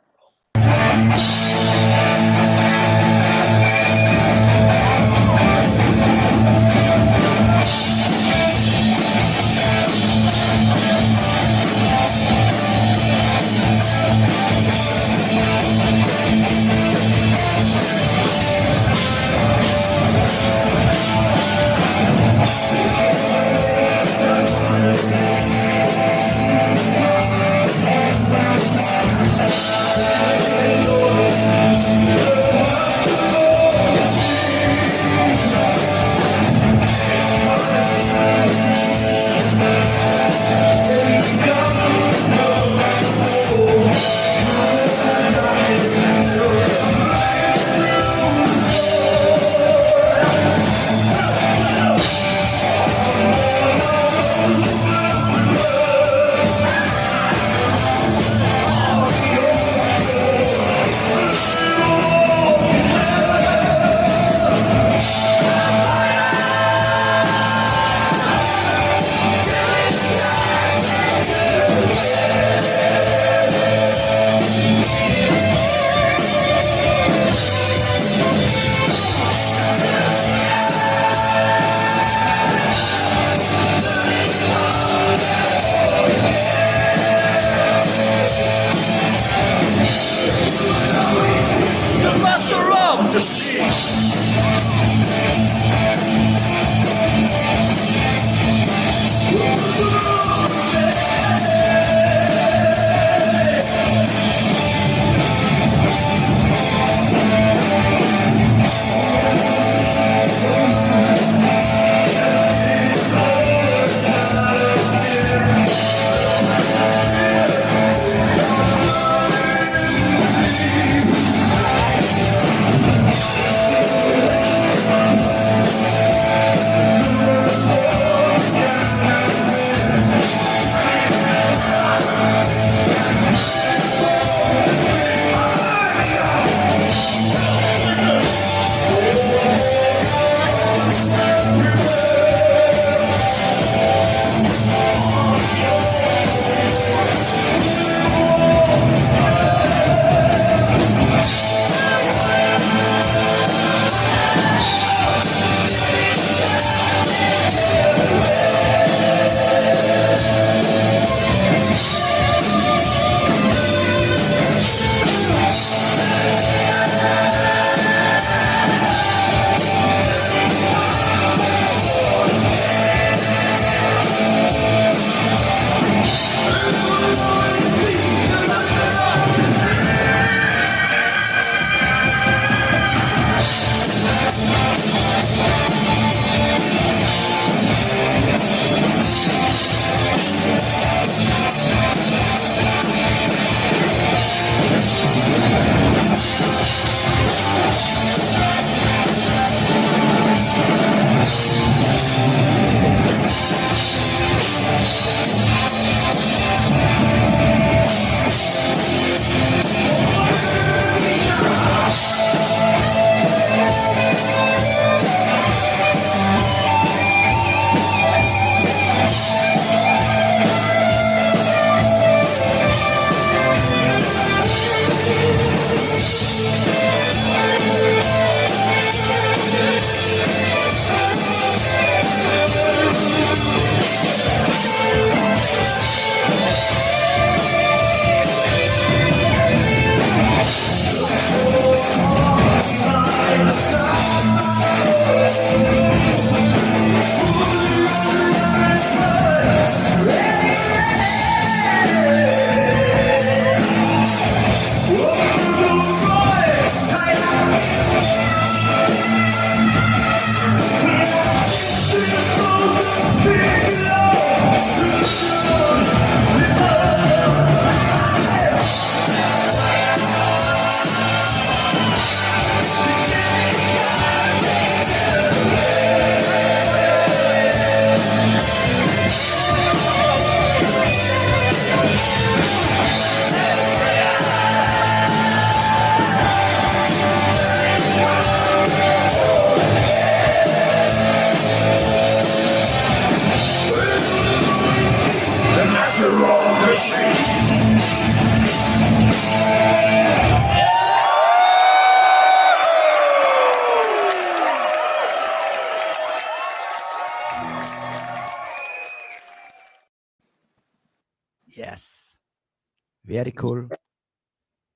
Very cool.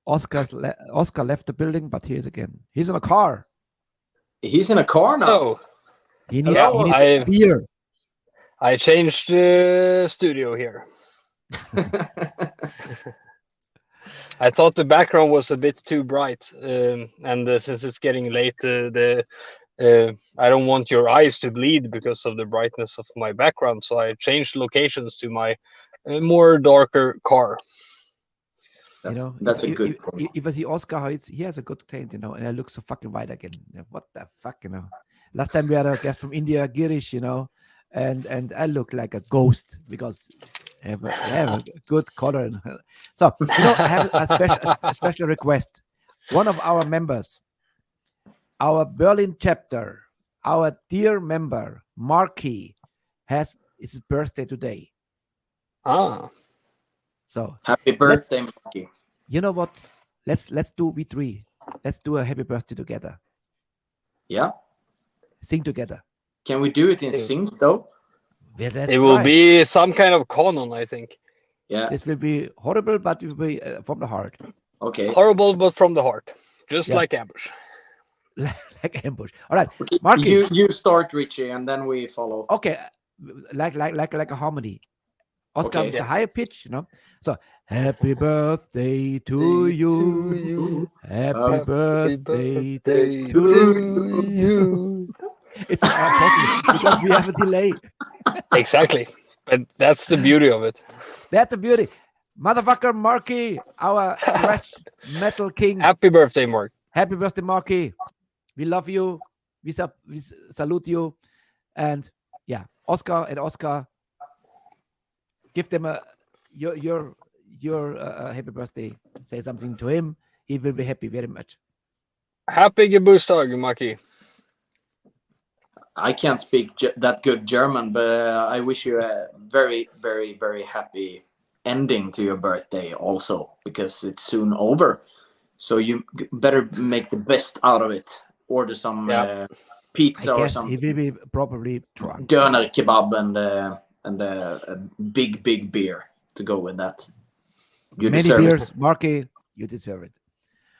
Oscar left the building, but he is again. He's in a car. He's in a car now. Oh, He needs, Hello, he needs beer. I changed the studio here. I thought the background was a bit too bright, and since it's getting late, I don't want your eyes to bleed because of the brightness of my background. So I changed locations to my more darker car. That's a good point. If I see Oscar, he has a good taint, and I look so fucking white again. What the fuck, Last time we had a guest from India, Girish, and I look like a ghost because I have a good color. So, I have a special request. One of our members, our Berlin chapter, our dear member, Marky, it's his birthday today. Ah. So happy birthday, Marky. You know what? Let's do we three. Let's do a happy birthday together. Yeah. Sing together. Can we do it in sync though? Yeah, it will be some kind of canon, I think. Yeah. This will be horrible, but it will be from the heart. Okay. Horrible, but from the heart, just like Ambush. Like Ambush. All right, okay. Marky. You start, Richie, and then we follow. Okay, like a harmony. Oscar with the higher pitch, So happy birthday to you. Happy birthday to you. It's impossible because we have a delay. Exactly. But that's the beauty of it. That's the beauty. Motherfucker Marky, our thrash metal king. Happy birthday, Mark. Happy birthday, Marky. We love you. We salute you. And Oscar, give them your happy birthday. Say something to him. He will be happy very much. Happy Geburtstag, Marky. I can't speak that good German, but I wish you a very, very, very happy ending to your birthday also, because it's soon over. So you better make the best out of it. Order some pizza or something. He will be probably drunk. Döner kebab and a big beer to go with that. Many beers, Marky. You deserve it.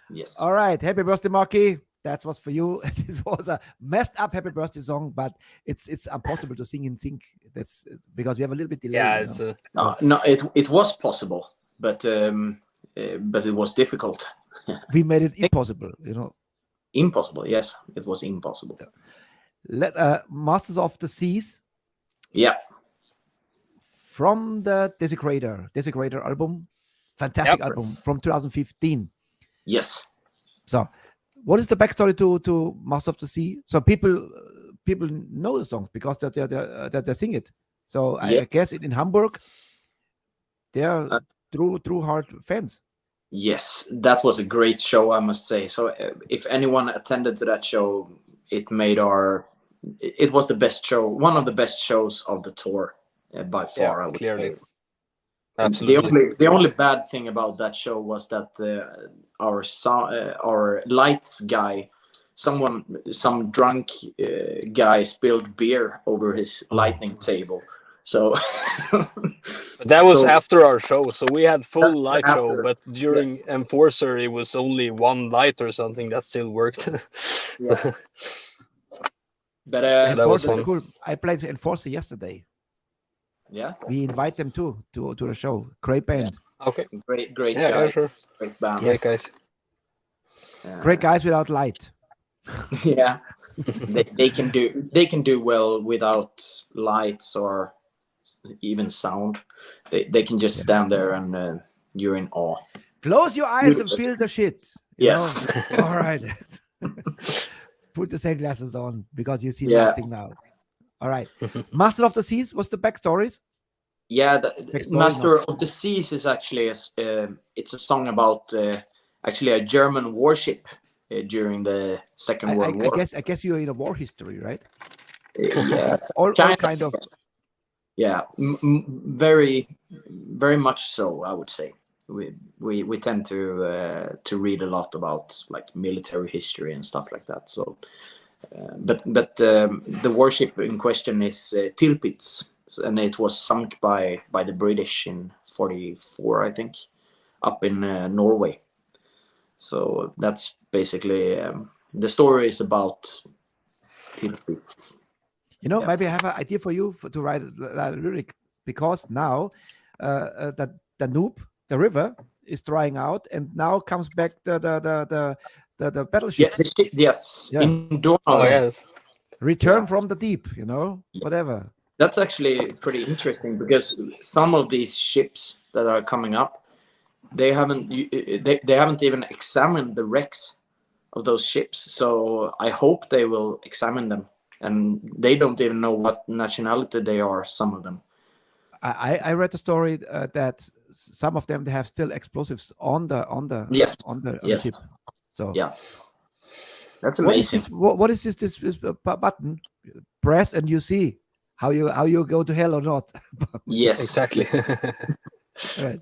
Yes. All right. Happy birthday, Marky. That was for you. This was a messed up happy birthday song, but it's impossible to sing in sync. That's because we have a little bit delay. Yeah, no, it was possible, but it was difficult. We made it impossible, Impossible, yes, it was impossible. Masters of the Seas. Yeah. From the Desecrator album, fantastic album from 2015. Yes. So, what is the backstory to Masters of the Sea? So people know the songs because they sing it. So I guess in Hamburg, they are true hard fans. Yes, that was a great show, I must say. So if anyone attended to that show, it was the best show, one of the best shows of the tour by far. Yeah, clearly. Say. Absolutely. The only bad thing about that show was that our lights guy, some drunk guy spilled beer over his lighting table. So that was after our show, so we had full light show, but during Enforcer it was only one light or something that still worked. Yeah. But so that was fun. Cool. I played Enforcer yesterday. Yeah, we invite them to the show. Great band. Yeah. Okay, great guys. Yeah, sure. Great band. Great guys. Great guys without light. Yeah, they can do well without lights or even sound. They can just stand there and you're in awe. Close your eyes and feel the shit. Yes. All right. Put the sunglasses on because you see nothing now. All right. Master of the Seas, what's the backstories? Yeah, Master of the Seas is actually it's a song about actually a German warship during the Second World War. I guess you're in a war history, right? Yeah, all kind of. Yeah, very, very much so. I would say we tend to read a lot about like military history and stuff like that. So. But the warship in question is Tirpitz, and it was sunk by the British in 1944, I think. up in Norway. So that's basically the story is about tidbits. Maybe I have an idea for you to write a lyric, because now the Danube, the river, is drying out, and now comes back the battleships. Yes. Yeah. In Donau. Oh yes. Return from the deep, whatever. That's actually pretty interesting, because some of these ships that are coming up, they haven't even examined the wrecks of those ships. So I hope they will examine them, and they don't even know what nationality they are. Some of them. I read the story that some of them, they have still explosives on the ship. So yeah, that's amazing. What is this button? Press and you see how you go to hell or not. Yes, exactly. Right.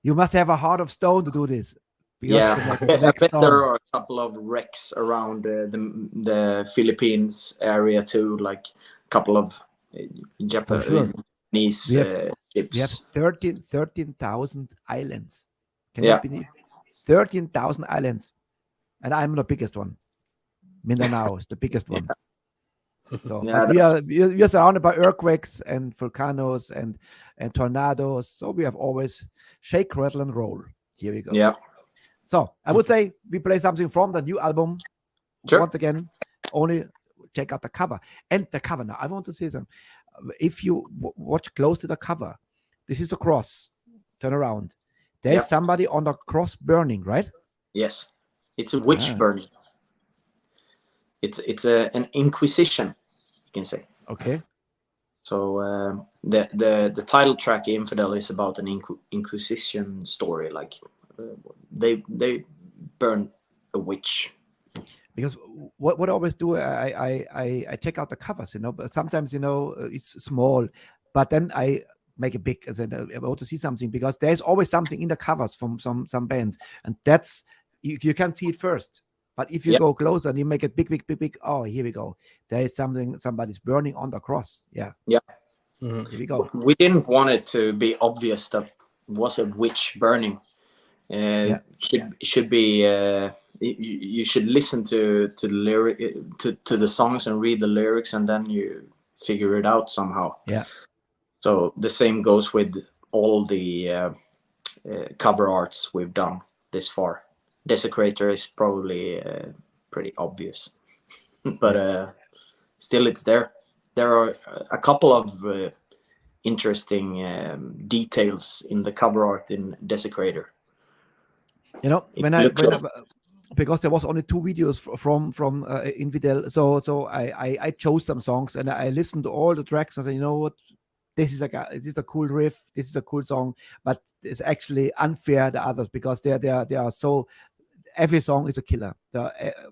You must have a heart of stone to do this. Yeah, I bet there are a couple of wrecks around the Philippines area too, like a couple of Japanese ships. We have 13,000 islands. Can Yeah. you believe? 13,000 islands, and I'm the biggest one. Mindanao is the biggest one. So Yeah, but we are surrounded by earthquakes and volcanoes and tornadoes. So we have always shake, rattle, and roll. Here we go. Yeah. So I would say we play something from the new album. Sure. Once again, only check out the cover. And the cover now, I want to say something. If you watch close to the cover, this is a cross. Turn around. There's somebody on the cross burning, right? Yes. It's a witch burning. It's an inquisition, you can say. Okay. So the title track "Infidel" is about an inquisition story. Like they burn a witch. Because what I always do, I check out the covers, but sometimes it's small, but then I make it big. I want to see something, because there's always something in the covers from some bands, and that's you can see it first. But if you go closer and you make it big, oh, here we go. There is somebody's burning on the cross. Yeah. Yeah. Mm-hmm. Here we go. We didn't want it to be obvious that it was a witch burning. Should be. You should listen to the lyric to the songs and read the lyrics, and then you figure it out somehow. Yeah. So the same goes with all the cover arts we've done this far. Desecrator is probably pretty obvious, but still it's there. There are a couple of interesting details in the cover art in Desecrator. Because there was only 2 videos from Infidel, so I chose some songs and I listened to all the tracks and I said, you know what, this is a cool riff, this is a cool song, but it's actually unfair the others, because they are so. Every song is a killer.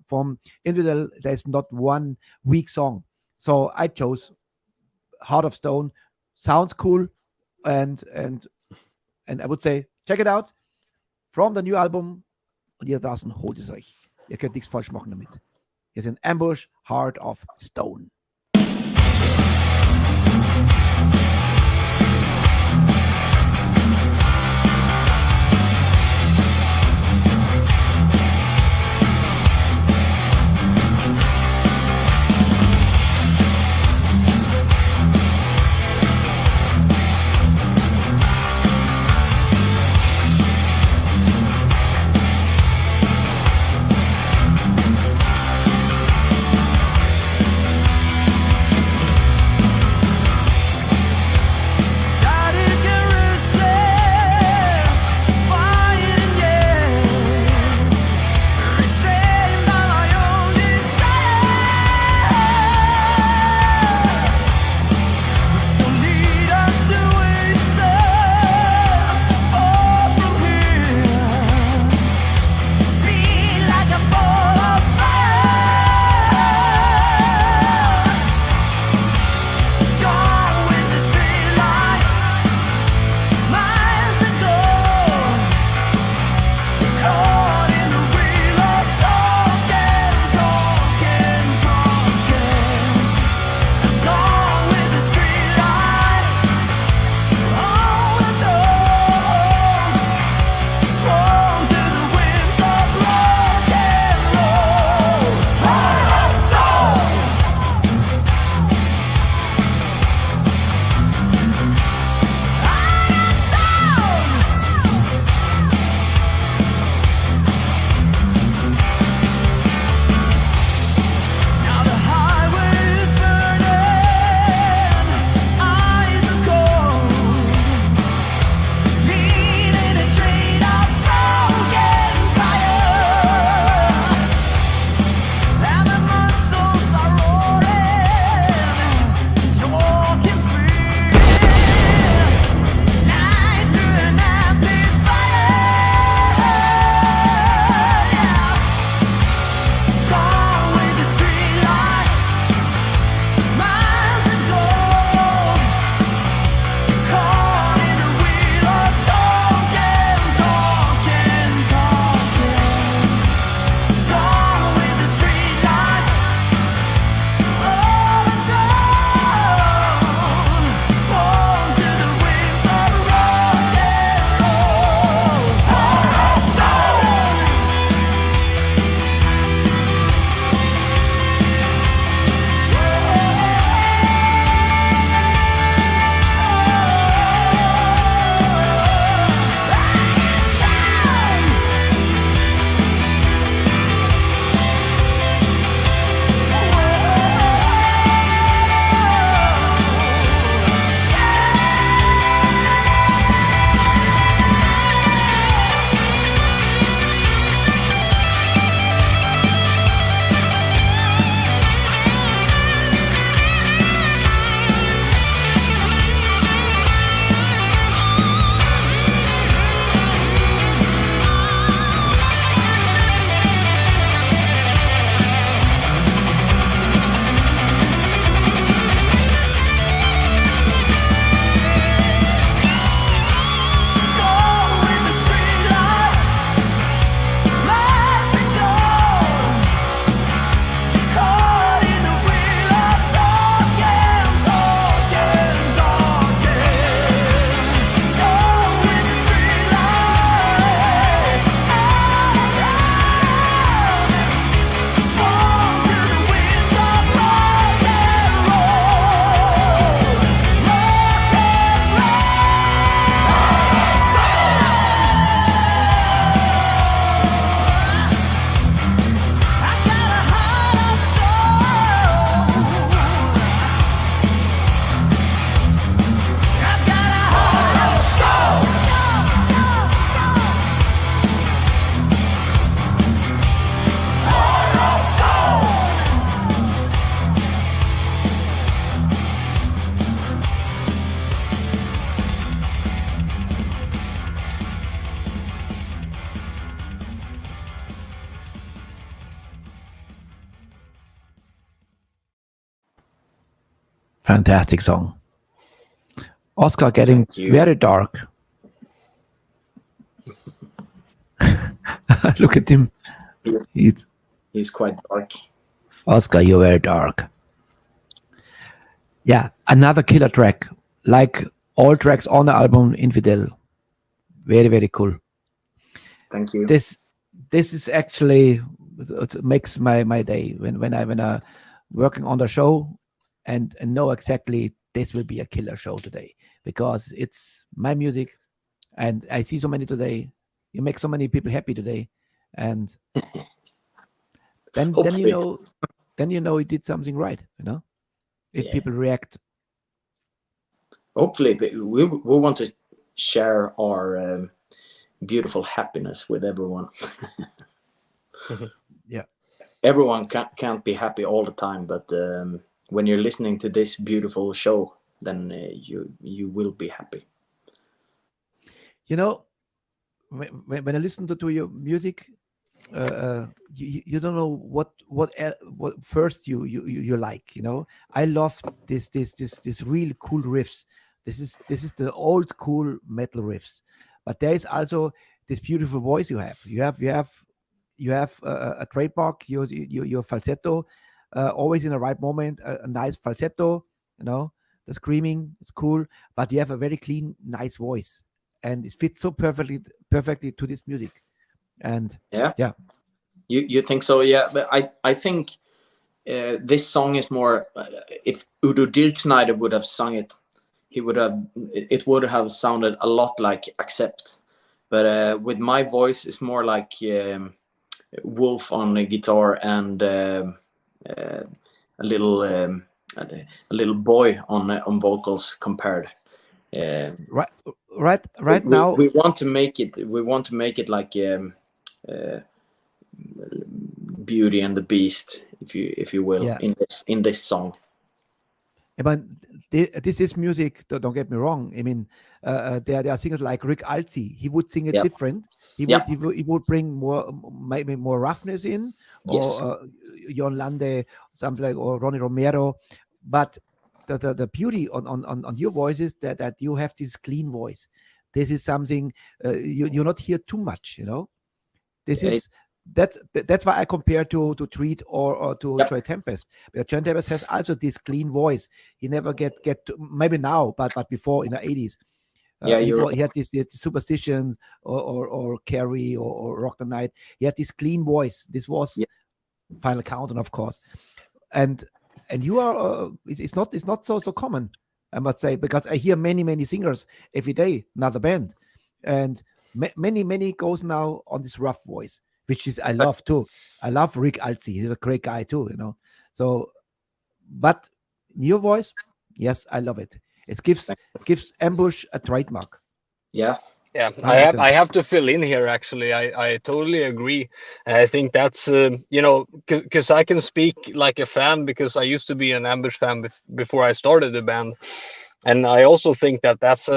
From Infidel, there's not one weak song. So I chose Heart of Stone. Sounds cool, and I would say check it out from the new album. Und ihr draußen, holt es euch. Ihr könnt nichts falsch machen damit. Hier sind Ambush, Heart of Stone. Fantastic song. Oscar getting very dark. Look at him. He's quite dark. Oscar, you're very dark. Yeah, another killer track, like all tracks on the album Infidel. Very, very cool. Thank you. This is actually, it makes my day when I working on the show and know exactly this will be a killer show today, because it's my music and I see so many today. You make so many people happy today, and then you know you did something right. If people react. Hopefully, we want to share our beautiful happiness with everyone. Yeah, everyone can't be happy all the time, but when you're listening to this beautiful show, then you will be happy. When I listen to your music, you don't know what first you like. I love this real cool riffs. This is the old school metal riffs, but there is also this beautiful voice you have. You have a trademark. Your falsetto, always in the right moment. A nice falsetto. The screaming is cool, but you have a very clean, nice voice, and it fits so perfectly to this music. And yeah. You think so? Yeah, but I think this song is more. If Udo Dirksnyder would have sung it, it would have sounded a lot like Accept. But with my voice, it's more like Wolf on the guitar and a little boy on vocals compared. Right now we want to make it like Beauty and the Beast, if you will, in this song. But this is music. Don't get me wrong. I mean, there are singers like Rick Altsey. He would sing it different. He would bring maybe more roughness in, or Jon Lande, something like, or Ronnie Romero. But the beauty on your voice is that you have this clean voice. This is something you not hear too much. This is. That's why I compare to Treat or to Troy Tempest. But Troy Tempest has also this clean voice. He never get to, maybe now, but before in the 80s. He had this Superstition or Carrie or Rock the Night. He had this clean voice. This was Final Countdown, of course. And you are it's not so common, I must say, because I hear many singers every day, another band, and many goes now on this rough voice, which is I love too. I love Rick Altsey. He's a great guy too, So, but your voice, yes, I love it. It gives Ambush a trademark. Yeah, I have to fill in here. Actually, I totally agree, and I think that's because I can speak like a fan, because I used to be an Ambush fan before I started the band, and I also think that's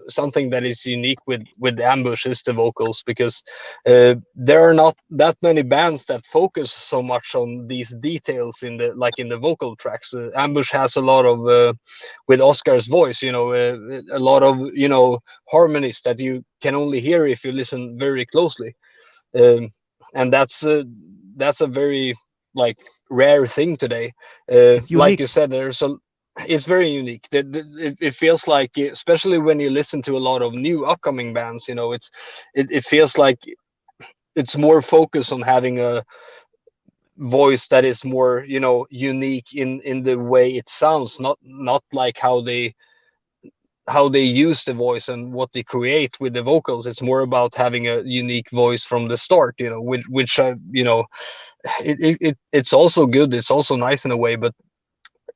something that is unique with Ambush is the vocals, because there are not that many bands that focus so much on these details in the vocal tracks. Ambush has a lot of with Oscar's voice, a lot of harmonies that you can only hear if you listen very closely, and that's a very rare thing today. Like you said, it's very unique. It feels like, especially when you listen to a lot of new upcoming bands, it feels like it's more focused on having a voice that is more unique in the way it sounds, not like how they use the voice and what they create with the vocals. It's more about having a unique voice from the start, which it's also good. It's also nice in a way, but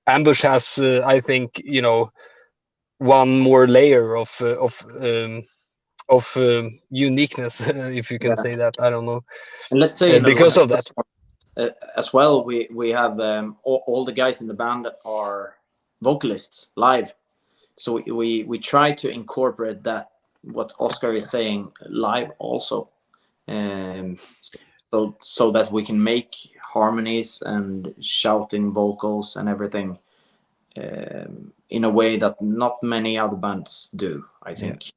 Ambush has, I think, one more layer of uniqueness, if you can say that. I don't know. And let's say because of that, as well, we have all the guys in the band are vocalists live, so we try to incorporate that what Oscar is saying live also, so that we can make harmonies and shouting vocals and everything in a way that not many other bands do, I think.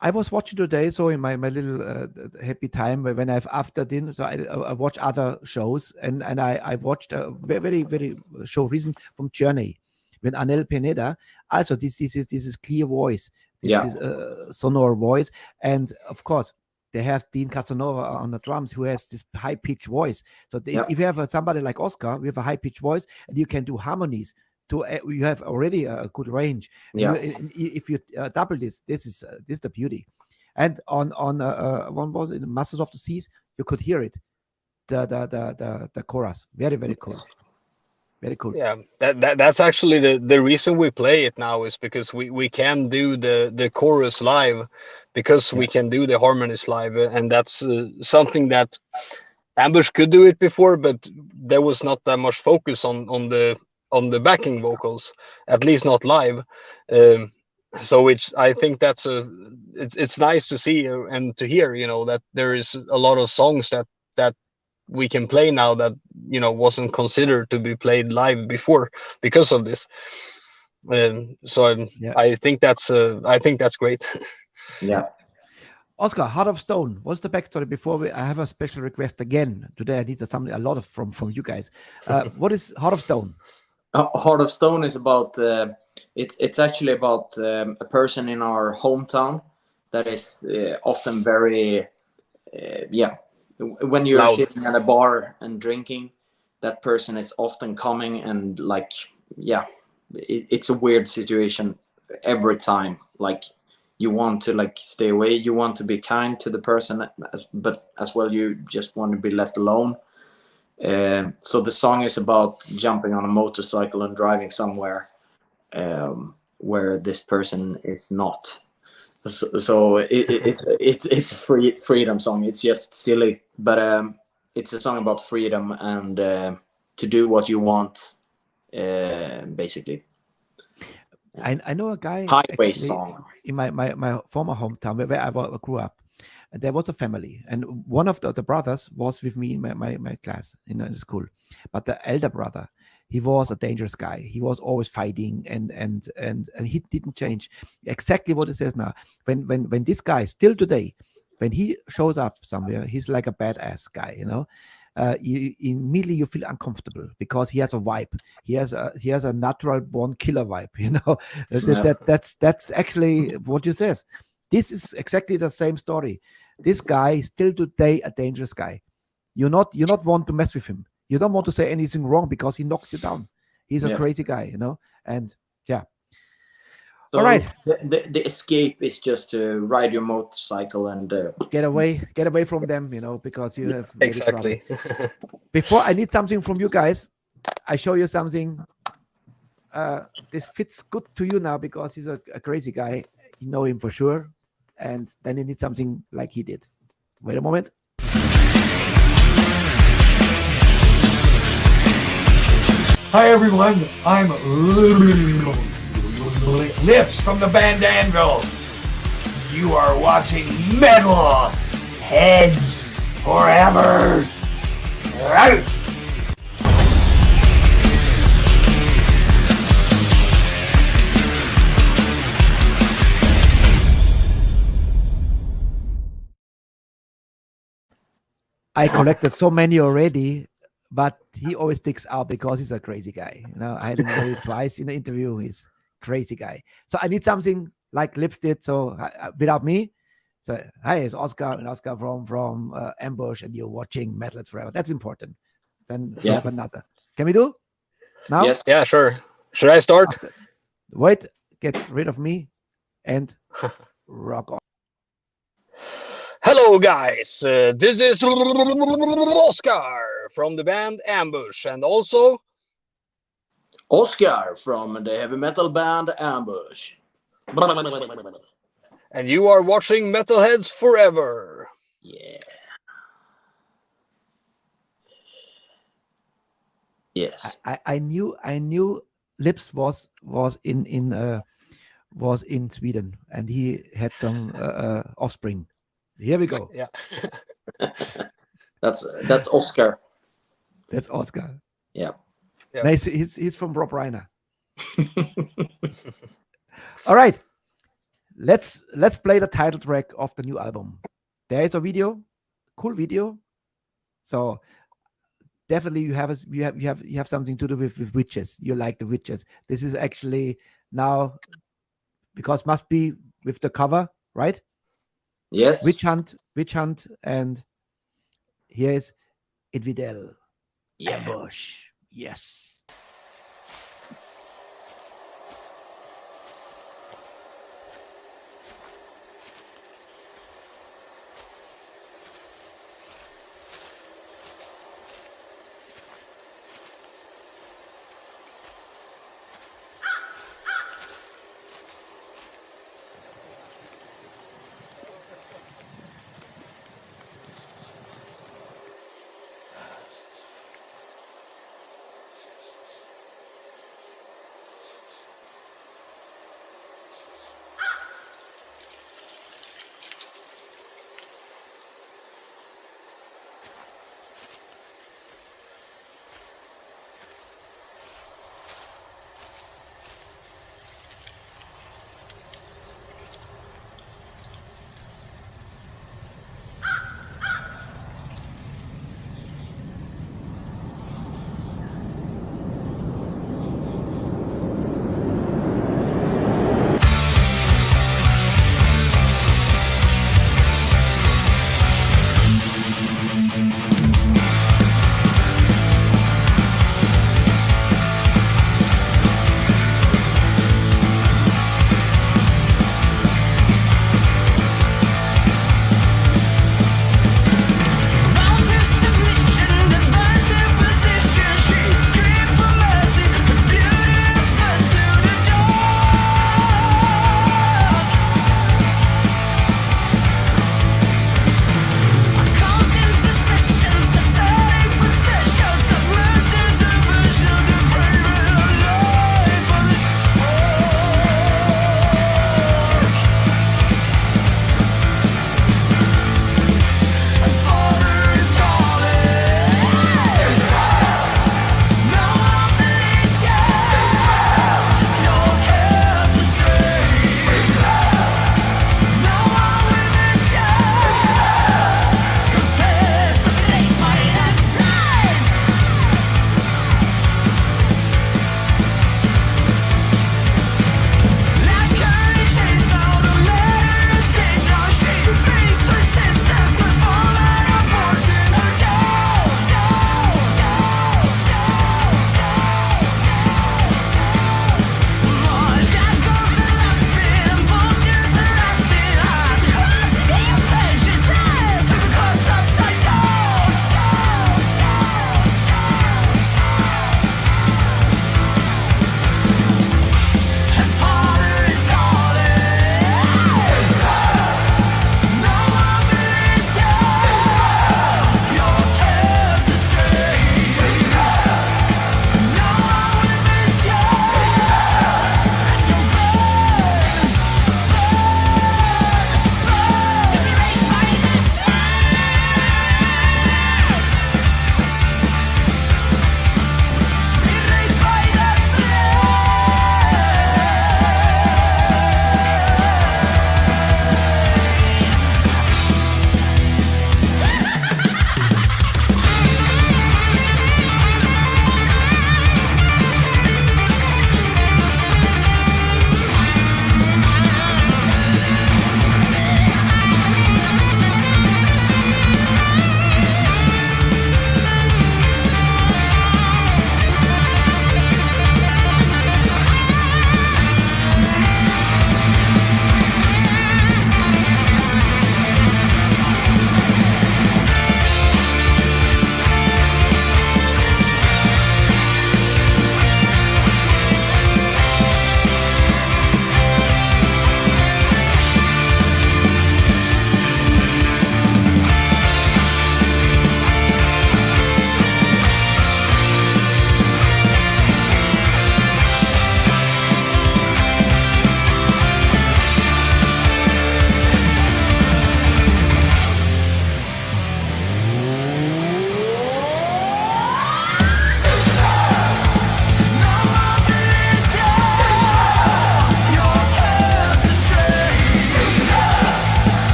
I was watching today, so in my little happy time when I've after dinner, so I watch other shows, and I watched a very, very show recent from Journey, when Anel Pineda, also this is clear voice, this is sonor voice, and of course they have Dean Casanova on the drums, who has this high pitched voice. So if you have somebody like Oscar, we have a high pitched voice, and you can do harmonies. You have already a good range. If you double this is the beauty. And on one was in Masters of the Seas, you could hear it, the chorus. Very, very cool. Very cool. Yeah, that's actually the reason we play it now, is because we can do the chorus live, because we can do the harmonies live, and that's something that Ambush could do it before, but there was not that much focus on the backing vocals, at least not live. So I think that's it's nice to see and to hear, that there is a lot of songs that we can play now that wasn't considered to be played live before because of this. I think that's great. Yeah. Oscar, Heart of Stone, what's the backstory? Before I have a special request again today. I need a lot from you guys. What is Heart of Stone? Heart of Stone is about it's actually about a person in our hometown that is often very when you're loud. sitting at a bar and drinking, that person is often coming, and it's a weird situation every time. Like, you want to stay away, you want to be kind to the person, but as well you just want to be left alone. So the song is about jumping on a motorcycle and driving somewhere where this person is not. So it's a freedom song. It's just silly, but it's a song about freedom and to do what you want, basically. I know a guy highway song in my former hometown where I grew up. There was a family, and one of the brothers was with me in my class in the school. But the elder brother, he was a dangerous guy. He was always fighting, and he didn't change. Exactly what it says now. When this guy still today, when he shows up somewhere, he's like a badass guy. Immediately you feel uncomfortable because he has a vibe. He has a natural born killer vibe. That's actually what you says. This is exactly the same story. This guy is still today a dangerous guy. You not want to mess with him. You don't want to say anything wrong because he knocks you down. He's a crazy guy, and yeah. So all right. The escape is just to ride your motorcycle and get away from them, because you have exactly. Before I need something from you guys, I show you something. This fits good to you now because he's a crazy guy. You know him for sure. And then you need something like he did. Wait a moment. Hi everyone, I'm Lips from the band Anvil. You are watching Metal Heads Forever. I collected so many already, but he always sticks out because he's a crazy guy. I had him already twice in the interview. He's a crazy guy. So I need something like Lips did. So without me, so hi, it's Oscar, and Oscar from Ambush, and you're watching Metal Heads Forever. That's important. Then we have another. Can we do now? Yes. Yeah, sure. Should I start? Wait, get rid of me and rock on. Hello guys, this is Oscar from the band Ambush, and also Oscar from the heavy metal band Ambush. And you are watching Metalheads Forever. Yeah. Yes. I knew Lips was in Sweden, and he had some offspring. Here we go. Yeah. That's Oscar. That's Oscar. Yeah. Yeah. Nice. He's from Rob Reiner. All right, let's play the title track of the new album. There is a video, cool video. So definitely you have something to do with witches. You like the witches. This is actually now, because must be with the cover, right? Yes. Witch hunt, and here is Infidel. Yeah. Ambush. Yes.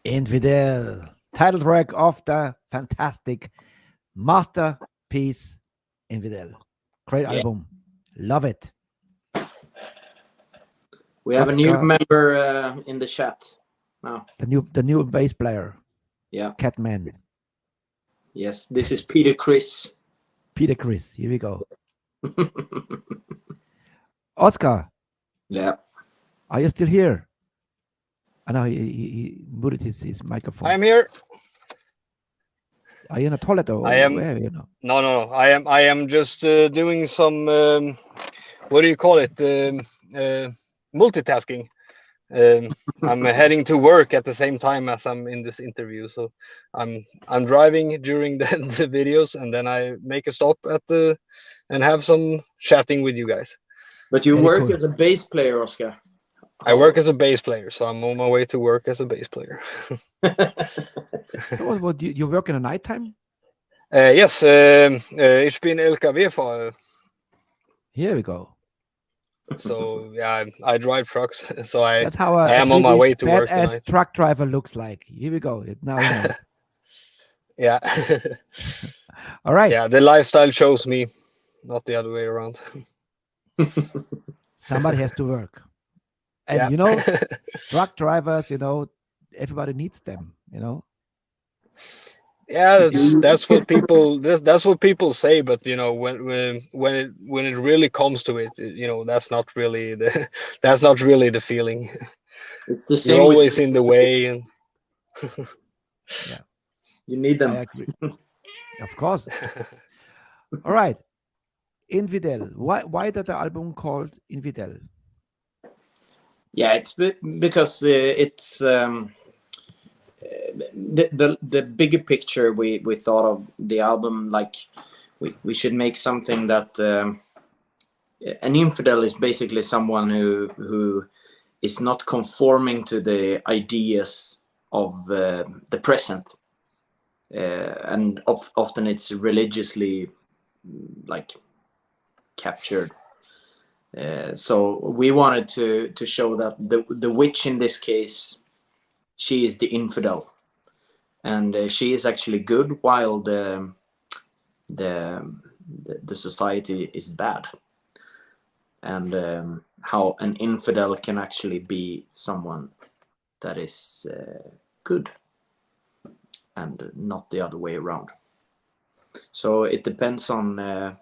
Infidel, title track of the fantastic masterpiece Infidel. Great album. Love it. We have Oscar, a new member in the chat now. The new bass player. Yeah. Catman. Yes, this is Peter Chris. Peter Chris. Here we go. Oscar. Yeah. Are you still here? I know he muted his microphone. I'm here. Are you in a toilet or I am. where? You know? No. I am just doing some. What do you call it? Multitasking. I'm heading to work at the same time as I'm in this interview, so I'm driving during the videos, and then I make a stop and have some chatting with you guys. But you Very work cool. as a bass player, Oscar. I work as a bass player, so I'm on my way to work as a bass player. So what, you work in the nighttime? Yes, ich bin LKW-Fahrer. Here we go. So yeah, I drive trucks. So That's how I am on my way to work badass tonight. truck driver looks like. Here we go. Now you know. Yeah. All right. Yeah, the lifestyle chose me, not the other way around. Somebody has to work. And Yeah. you know, truck drivers, you know, everybody needs them, you know. Yeah, that's what people say, but you know, when it really comes to it, you know, that's not really the feeling. It's the same. You're always in the way, and Yeah, You need I them. agree. Of course. All right. Infidel. Why that the album called Infidel? Yeah, it's because it's the bigger picture. We thought of the album like we should make something that an infidel is basically someone who is not conforming to the ideas of the present, and often it's religiously like captured. So we wanted to show that the witch in this case, she is the infidel, and she is actually good while the society is bad, and how an infidel can actually be someone that is good and not the other way around. So it depends on the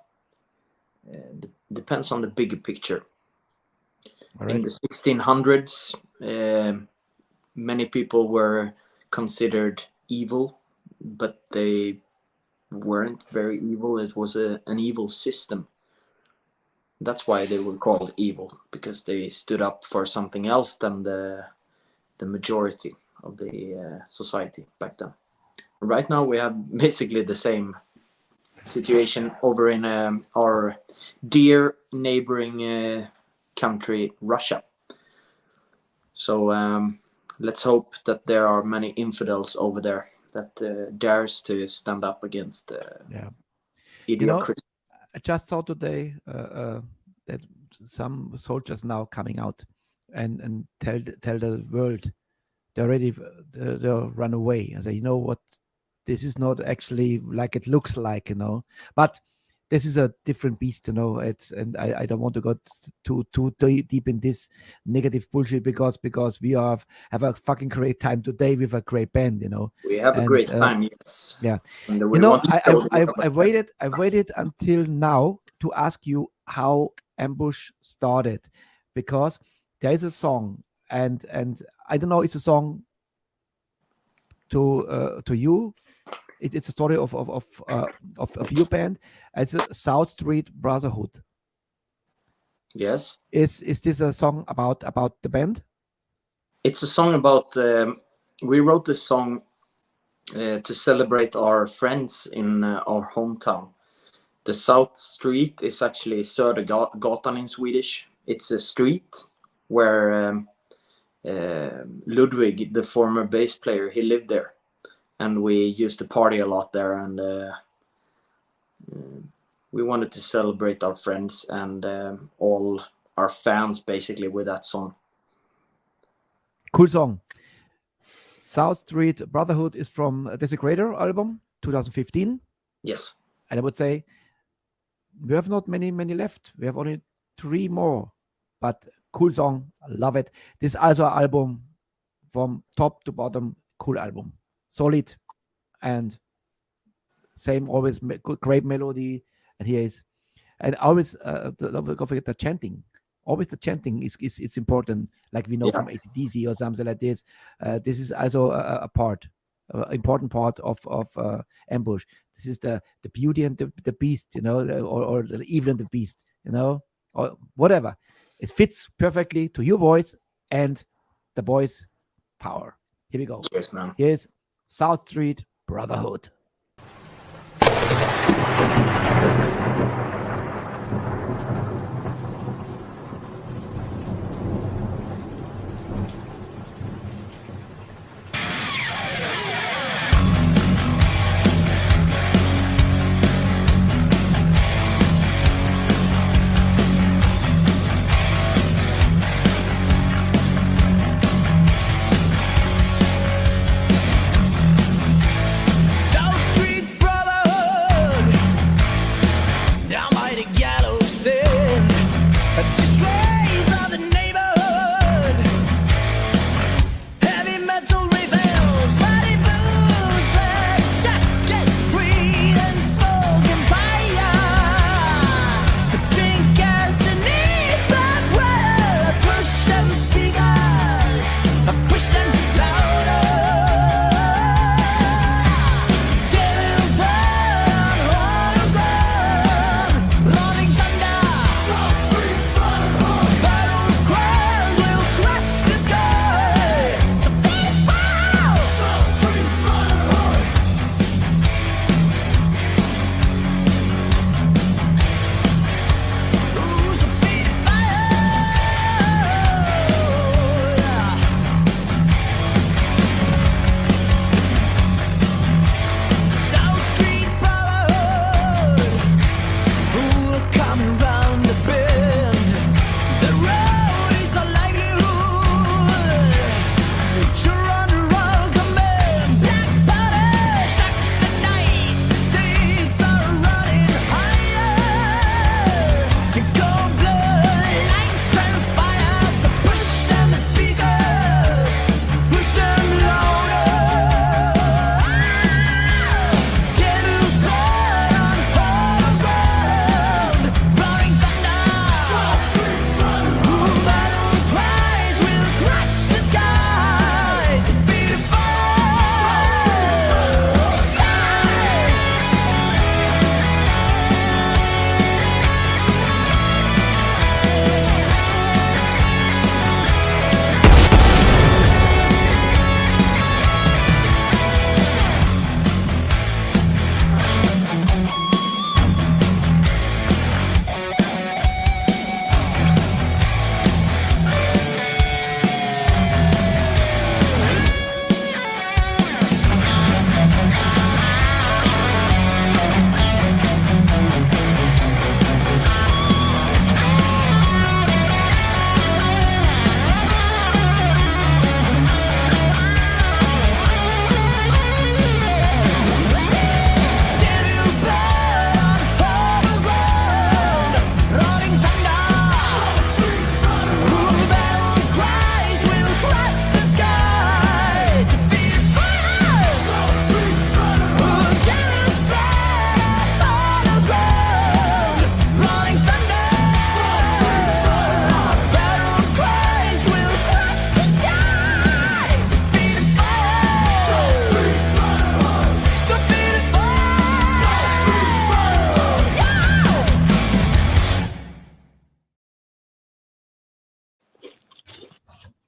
bigger picture. All right. In the 1600s, many people were considered evil, but they weren't very evil. It was an evil system. That's why they were called evil, because they stood up for something else than the majority of the society back then. Right now we have basically the same situation over in our dear neighboring country, Russia. So let's hope that there are many infidels over there that dares to stand up against idiocracy. I just saw today that some soldiers now coming out and tell the world they'll run away and say, you know what, this is not actually like it looks like, you know, but this is a different beast, you know. And I don't want to go too deep in this negative bullshit because we have a fucking great time today with a great band, you know. We have a great time, yes. Yeah. And You know, I waited until now to ask you how Ambush started, because there is a song and I don't know, it's a song to you. It's a story of your band. It's a South Street Brotherhood. Yes. Is this a song about the band? It's a song about. We wrote this song to celebrate our friends in our hometown. The South Street is actually Södergatan in Swedish. It's a street where Ludwig, the former bass player, he lived there. And we used to party a lot there, and we wanted to celebrate our friends and all our fans basically with that song. Cool song. South Street Brotherhood is from Desecrator album, 2015. Yes. And I would say we have not many left. We have only 3 more. But cool song, love it. This is also an album from top to bottom, cool album. Solid and same, always great melody. And here is, and always don't forget the chanting. Always the chanting is important, like we know from AC/DC or something like this. This is also a part, important part of Ambush. This is the beauty and the beast, or the evil and the beast, or whatever. It fits perfectly to your voice and the boys' power. Here we go. Yes, man. Here's South Street Brotherhood.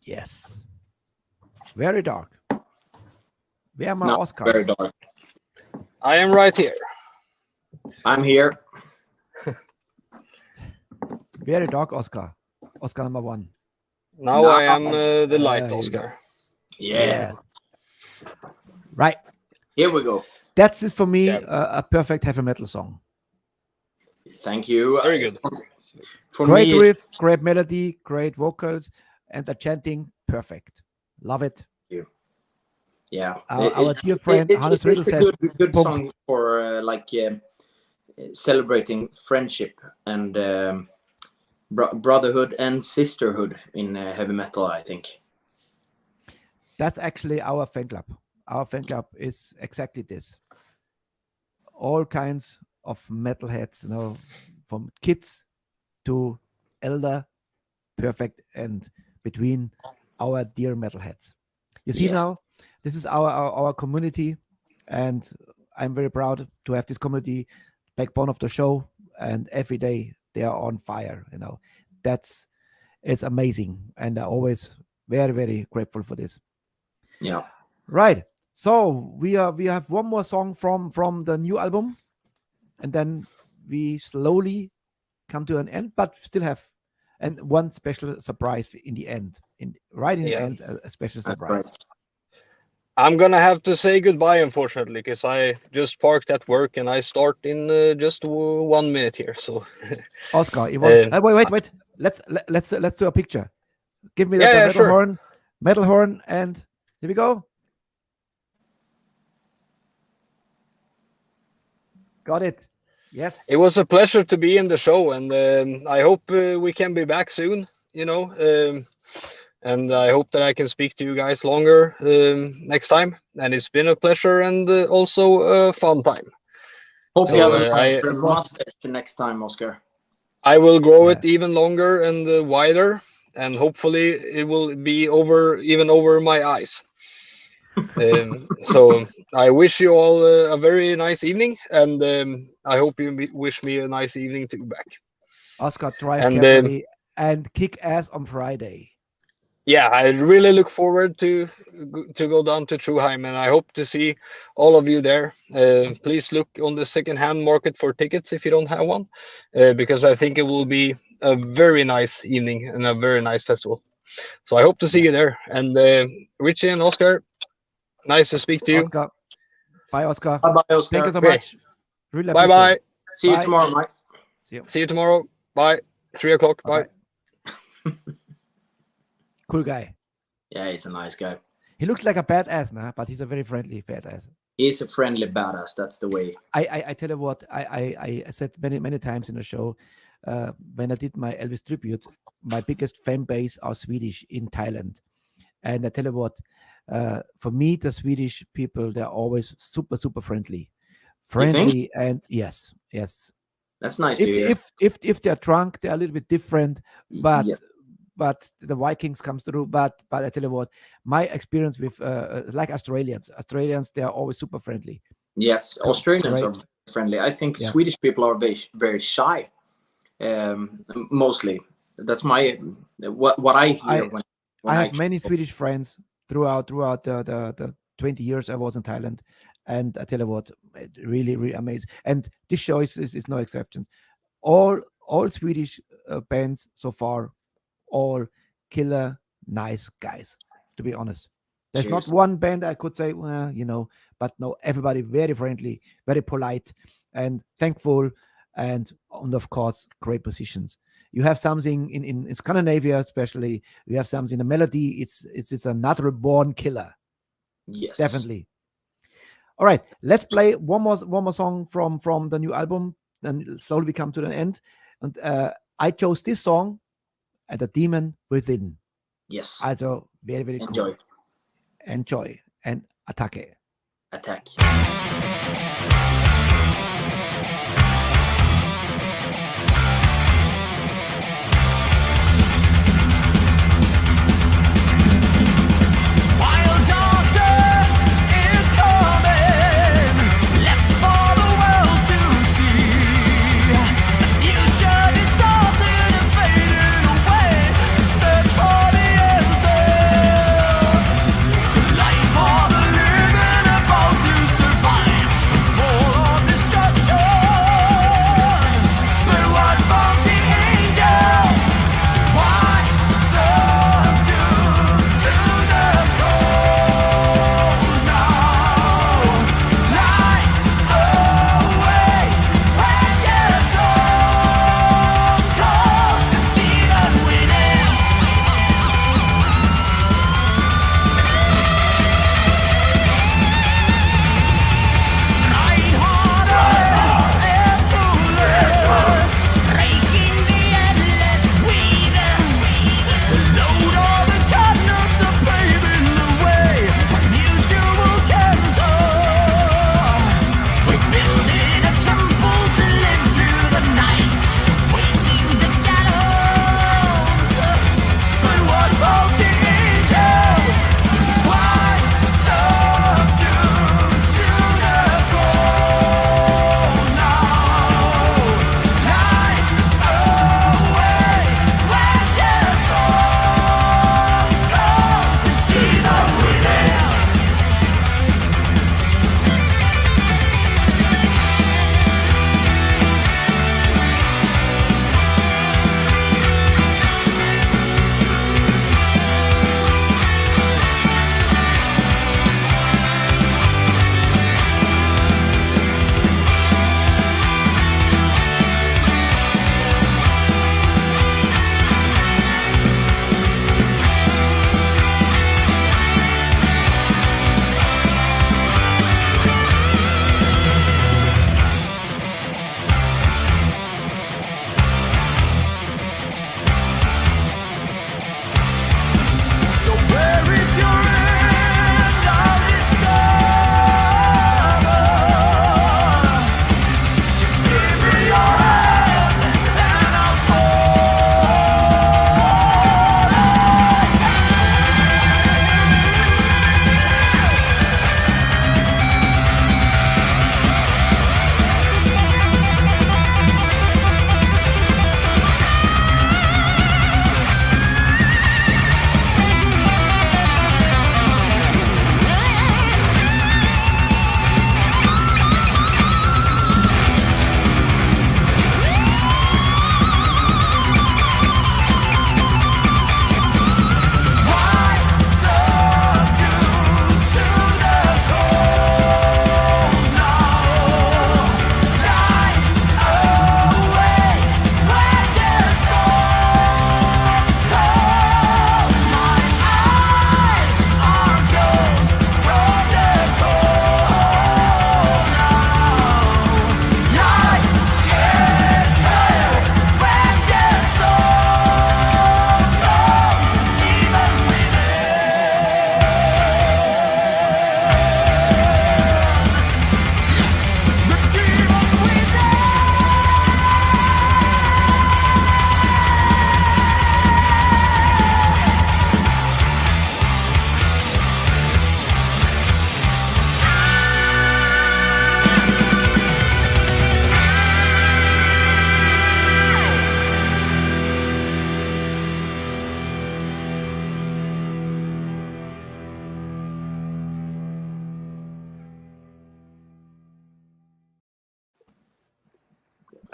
Yes. Very dark. Where are my Oscars? Very dark. I am right here. I'm here. Very dark Oscar. Oscar number 1. Now No. I am the light There you Oscar. Yeah. Right. Here we go. That's it for me. Yeah. A perfect heavy metal song. Thank you. Very good. For Great me, riff, great melody, great vocals, and the chanting perfect. Love it. Yeah, Our dear friend Hannes Riddle it's a says, good "Pump." song for celebrating friendship and brotherhood and sisterhood in heavy metal, I think. That's actually our fan club. Our fan club is exactly this. All kinds of metalheads, from kids to elder, perfect, and between our dear metalheads. You see, Yes. now, this is our community, and I'm very proud to have this community backbone of the show. And every day they are on fire. It's amazing, and I'm always very, very grateful for this. Yeah. Right. So we have one more song from the new album, and then we slowly come to an end, but still have one special surprise in the end. Right in the end, a special surprise. Right. I'm gonna have to say goodbye, unfortunately, because I just parked at work and I start in just 1 minute here. So, Oscar, it was, wait. Let's do a picture. Give me the metal horn, and here we go. Got it. Yes. It was a pleasure to be in the show, and I hope we can be back soon. And I hope that I can speak to you guys longer next time. And it's been a pleasure and also a fun time. Hope you have a it was- mustache next time, Oscar. I will grow it even longer and wider, and hopefully it will be even over my eyes. So I wish you all a very nice evening, and I hope you wish me a nice evening too back. Oscar, drive carefully and kick ass on Friday. Yeah, I really look forward to go down to Trondheim, and I hope to see all of you there. Please look on the second-hand market for tickets if you don't have one, because I think it will be a very nice evening and a very nice festival. So I hope to see you there. And Richie and Oscar, nice to speak to you. Oscar. Bye, Oscar. Bye, Oscar. Thank you so Okay. much. Really Bye appreciate bye. it. See you Bye. tomorrow, Mike. See you tomorrow. Bye. 3 o'clock. Bye. Cool guy. Yeah, he's a nice guy. He looks like a badass now, but he's a very friendly badass. He's a friendly badass. That's the way. I tell you what, I said many times in the show, when I did my Elvis tribute, my biggest fan base are Swedish in Thailand. And I tell you what, for me, the Swedish people, they're always super, super friendly. Friendly, and yes. That's nice to hear. If they're drunk, they're a little bit different, but Yeah. but the Vikings comes through. But I tell you what, my experience with like Australians, they are always super friendly. Yes, Australians Right. are friendly. I think Yeah. Swedish people are very, very shy. Mostly. That's what I hear when I have many Swedish friends throughout the 20 years I was in Thailand, and I tell you what, really, really amazing. And this show is no exception. All Swedish bands so far, all killer nice guys, to be honest. There's not Cheers. one band I could say, well, but no, everybody very friendly, very polite, and thankful, and of course, great positions. You have something in Scandinavia, especially. You have something in the melody. It's a natural born killer, Yes. definitely. All right, let's play one more song from the new album. Then slowly we come to the end, and I chose this song, The Demon Within. Yes. Also very, very Enjoy. cool. Enjoy and Attacke. Attack. While darkness is coming, left for the world to see. The future distorted and fading away. Search for the answer. Life for the living, about to survive. For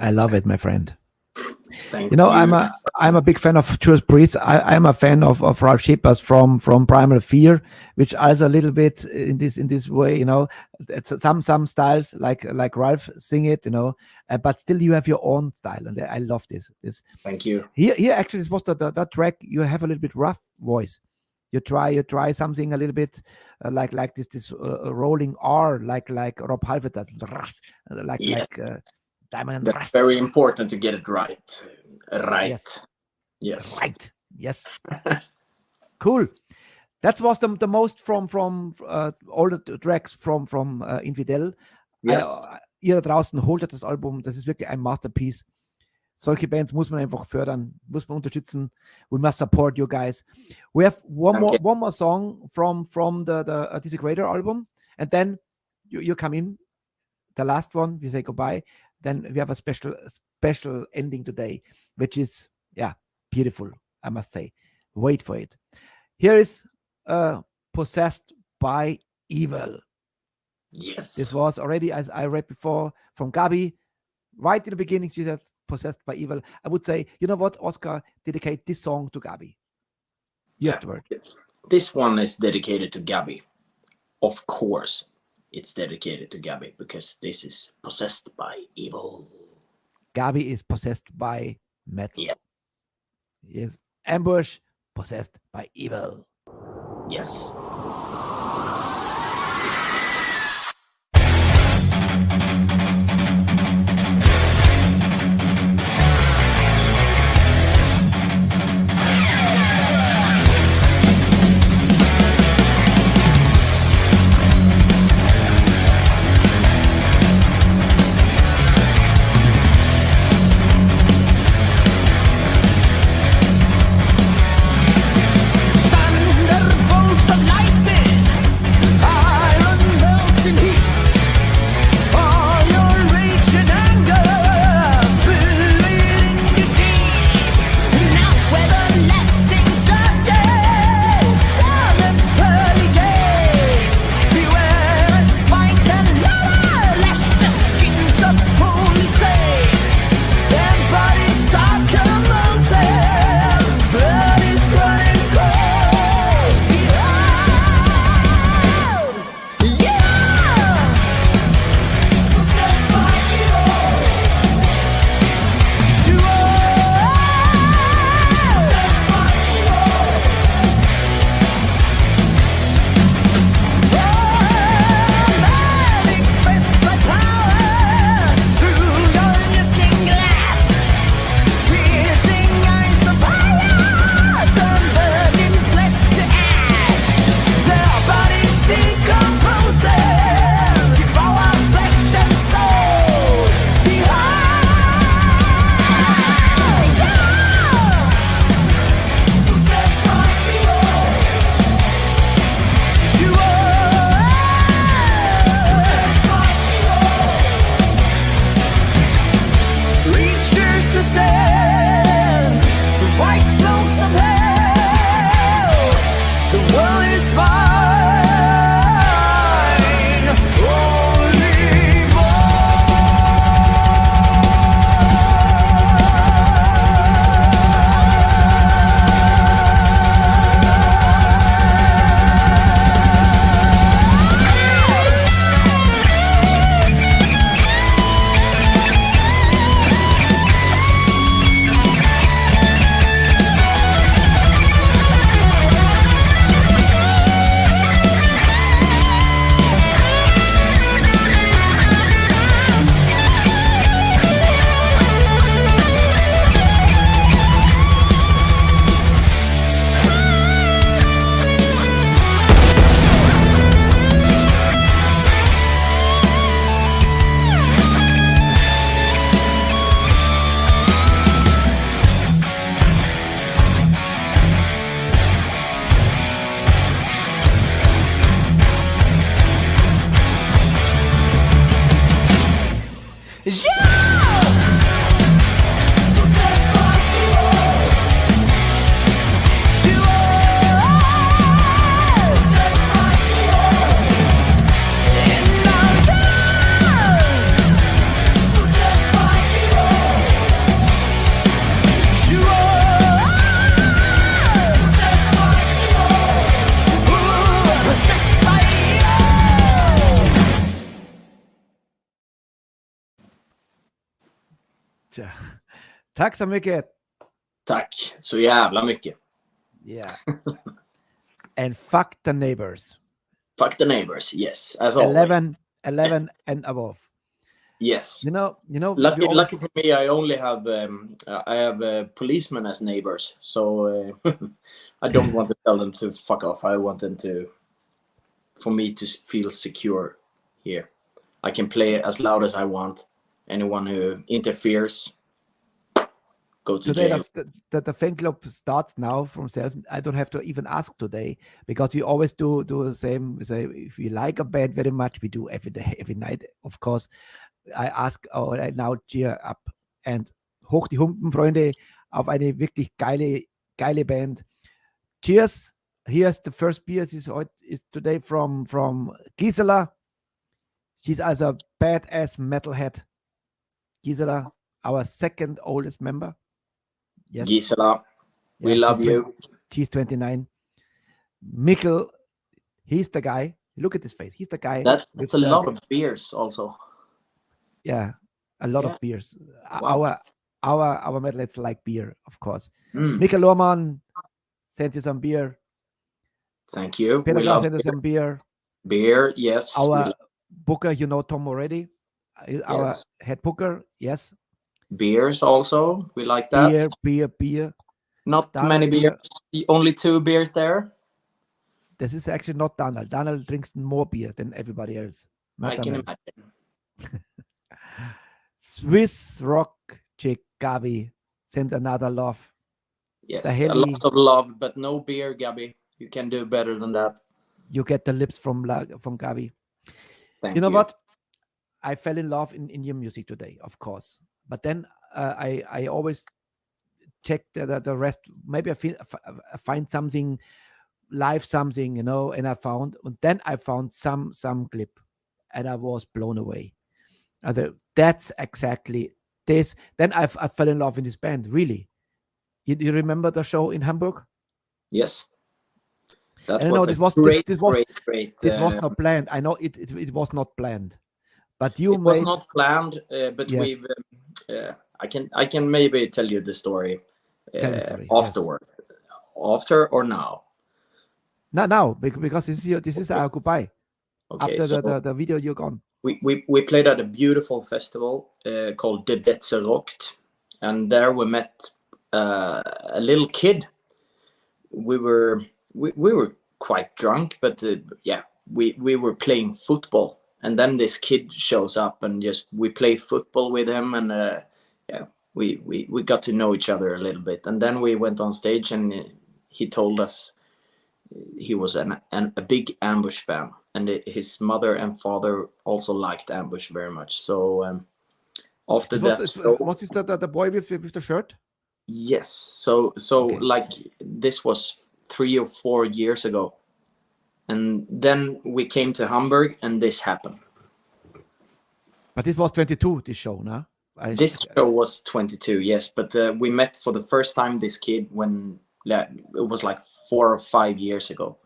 I love it, my friend. Thank You know, I'm a big fan of Judas Priest. I'm a fan of Ralph Shippers from Primal Fear, which also a little bit in this way. You know, it's some styles like Ralph sing it. You know, but still you have your own style, and I love this. Thank you. Here actually, this was that track. You have a little bit rough voice. You try something a little bit like this rolling R, like Rob Halford does, like Diamond and That's Rust. very important to get it right. Right. Yes. Right. Yes. Cool. That was the most from all the tracks from Infidel. Yes. Ihr da draußen holt das Album. Das ist wirklich ein Masterpiece. Solche Bands muss man einfach fördern, muss man unterstützen. We must support you guys. We have one more song from the Disintegrator album, and then you come in. The last one, we say goodbye. Then we have a special ending today, which is beautiful, I must say. Wait for it. Here is Possessed by Evil. Yes. This was already, as I read before, from Gabi. Right in the beginning, she said Possessed by Evil. I would say, you know what, Oscar, dedicate this song to Gabi. You have the word. This one is dedicated to Gabi. Of course, it's dedicated to Gabi because this is Possessed by Evil. Gabi is possessed by metal. Yeah. Yes. Ambush, possessed by evil. Yes. Thunderbolts of lightning, iron melting heat, all your rage and anger, bleeding you deep. Now everlasting darkness, down the pearly gate, beware of spikes and leather, lash the skins of holy saints. Their bodies are convulsive, blood is running cold. Yeah! Possessed by evil. You are possessed by evil. Manifest by power through your lifting glass. Piercing eyes of fire, turn burning flesh to ash. Their bodies decomposing, devour flesh and soul. Behind, possessed by evil. You are possessed by evil. Creatures ascend, the white cloaks of hell. The world is mine, only evil. Tja. Tack så mycket. Tack så jävla mycket. Yeah. And fuck the neighbors. Fuck the neighbors, yes, as always. 11 and above. Yes. You know. Lucky, you always- lucky for me, I only have policemen as neighbors, so I don't want to tell them to fuck off. I want them for me to feel secure here. I can play as loud as I want. Anyone who interferes, go to Today jail. the fan club starts now from self. I don't have to even ask today because we always do the same. We say if we like a band very much, we do every day, every night. Of course, I ask right now cheer up and hoch die Humpen, Freunde, auf eine wirklich geile Band. Cheers! Here's the first beer. This is today from Gisela. She's also a badass metalhead. Gisela, our second oldest member. Yes. Gisela, we Yeah, love she's you. She's 29. Mikkel, he's the guy. Look at his face. He's the guy. That's with a the- lot of beers also. Yeah, a lot Yeah. of beers. Wow. Our metalheads like beer, of course. Mm, Mikkel Lohmann sent you some beer. thank you. Peter We Glass love sent you some beer. beer, yes. we Our love booker, you know Tom already. Our Yes. head booker, yes. beers also. We like that. Beer. Not Daniel many beer. beers. Only 2 beers there. This is actually not Daniel. Daniel drinks more beer than everybody else. Not I can Daniel. imagine. Swiss rock chick Gabi sent another love. Yes, The a heli- lot of love, but no beer, Gabby. You can do better than that. You get the lips from Gabi. Thank You know what? I fell in love in Indian music today, of course. But then I always check the rest. Maybe I find something live, something, and I found some clip, and I was blown away. That's exactly this. Then I fell in love in this band. Really, you remember the show in Hamburg? Yes. That And I know a this was great. This was not planned. I know it was not planned, but you It was made. not planned, but Yes. we've. I can maybe tell you the story. Tell the story, yes. Afterward, after or now. Now because this is our goodbye. Okay. After so the video, you're gone. we played at a beautiful festival called the Gästen rocked, and there we met a little kid. We were quite drunk, but we were playing football, and then this kid shows up, and we play football with him, and we got to know each other a little bit, and then we went on stage, and he told us he was a big Ambush fan, and his mother and father also liked Ambush very much. So after that, What is the boy with the shirt? yes. So Okay. like this was 3 or 4 years ago, and then we came to Hamburg, and this happened. But this was 22. This show, no? This show was 22, yes, but we met for the first time this kid when it was like 4 or 5 years ago.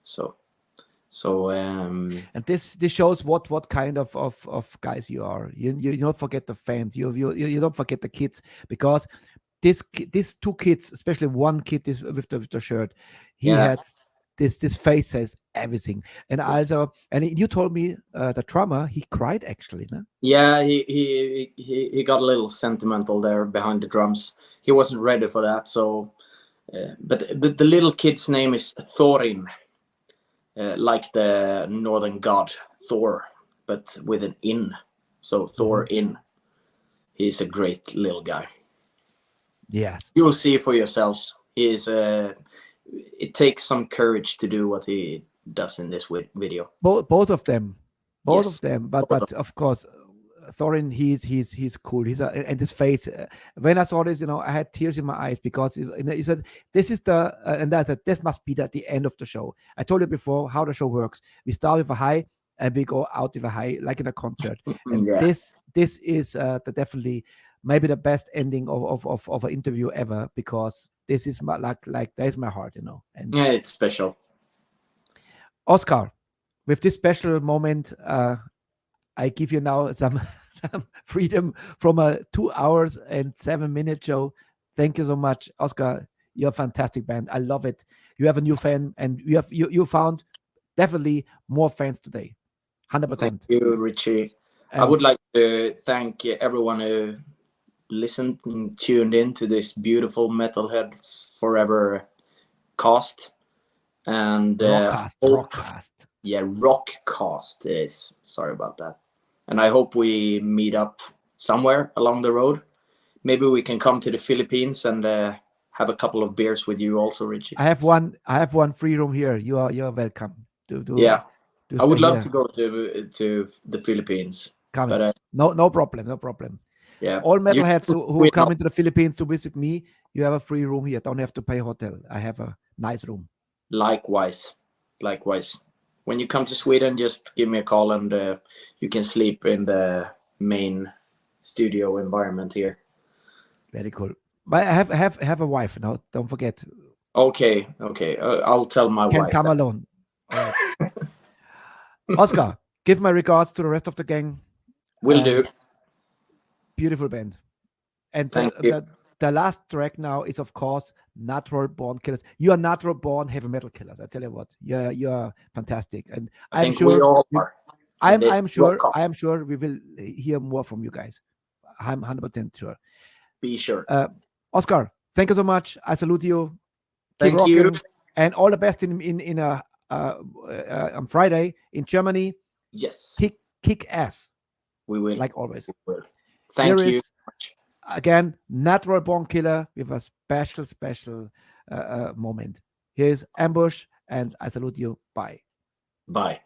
So And this shows what kind of guys you are. You don't forget the fans. You don't forget the kids, because these 2 kids, especially one kid is with the shirt, he Yeah. had this face says everything. And also, and you told me the drummer, he cried actually, no? yeah, he got a little sentimental there behind the drums. He wasn't ready for that. So, but the little kid's name is Thorin, like the northern god Thor, but with an in. So Thor in. He's a great little guy. Yes. You will see for yourselves. He is. It takes some courage to do what he does in this video. Both of them. Both Yes, of them. But both of but of course, Thorin, he's cool. And his face. When I saw this, I had tears in my eyes, because he said, "This is the and that this must be the end of the show." I told you before how the show works. We start with a high and we go out with a high, like in a concert. And Yeah. this is definitely maybe the best ending of an interview ever, because this is my like there's my heart, And Yeah, it's special. Oscar, with this special moment, I give you now some freedom from a 2 hours and 7 minute show. Thank you so much, Oscar. You're a fantastic band. I love it. You have a new fan, and you found definitely more fans today. 100%. Thank you, Richie. I would like to thank everyone who listened and tuned in to this beautiful Metalheads Forever cast. And Rockcast. Yeah, Rockcast it is. Sorry about that. And I hope we meet up somewhere along the road. Maybe we can come to the Philippines and have a couple of beers with you also, Richie. I have one free room here. You're welcome. I would love to go to the Philippines. But, no problem. Yeah. All metalheads who come into the Philippines to visit me, you have a free room here. Don't have to pay hotel. I have a nice room. Likewise. When you come to Sweden, just give me a call and you can sleep in the main studio environment here. Very cool. But I have a wife now. Don't forget. Okay. I'll tell my wife. Can't come alone. All right. Oscar, give my regards to the rest of the gang. Will do. Beautiful band. And Thank you. The last track now is, of course, Natural Born Killers. You are natural born heavy metal killers. I tell you what, you're fantastic, and I'm sure we all are. I'm sure we will hear more from you guys. I'm 100% sure. Be sure. Oscar, thank you so much. I salute you. Thank you, and all the best on Friday in Germany. Yes, kick ass. We will, like always. Thank you. Again, Natural Born Killer with a special moment. Here's Ambush, and I salute you. Bye. Bye.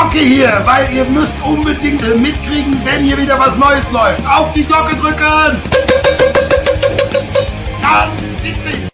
Glocke hier, weil ihr müsst unbedingt mitkriegen, wenn hier wieder was Neues läuft. Auf die Glocke drücken! Ganz wichtig!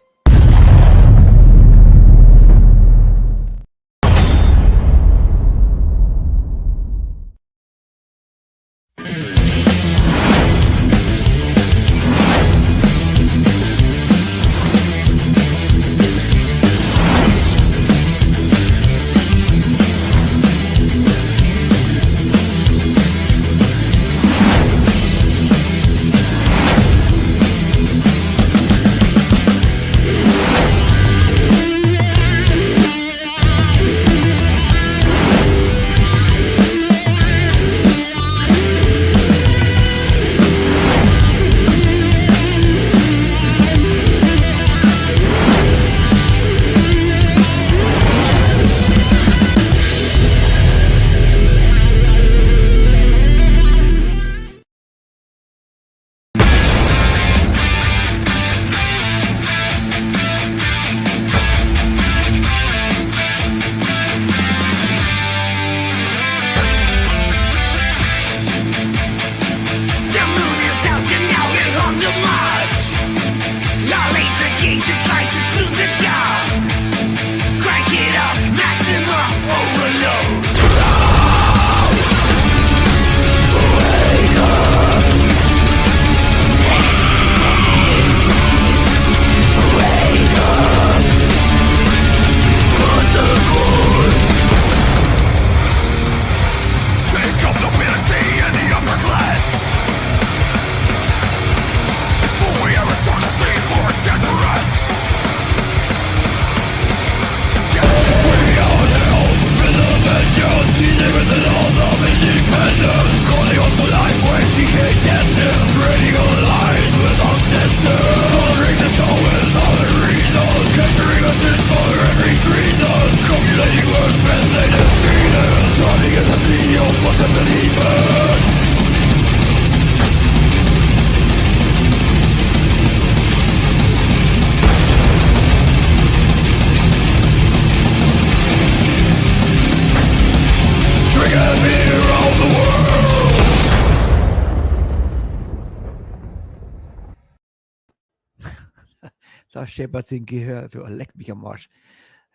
Da scheppert's im Gehör, du leck mich am Arsch.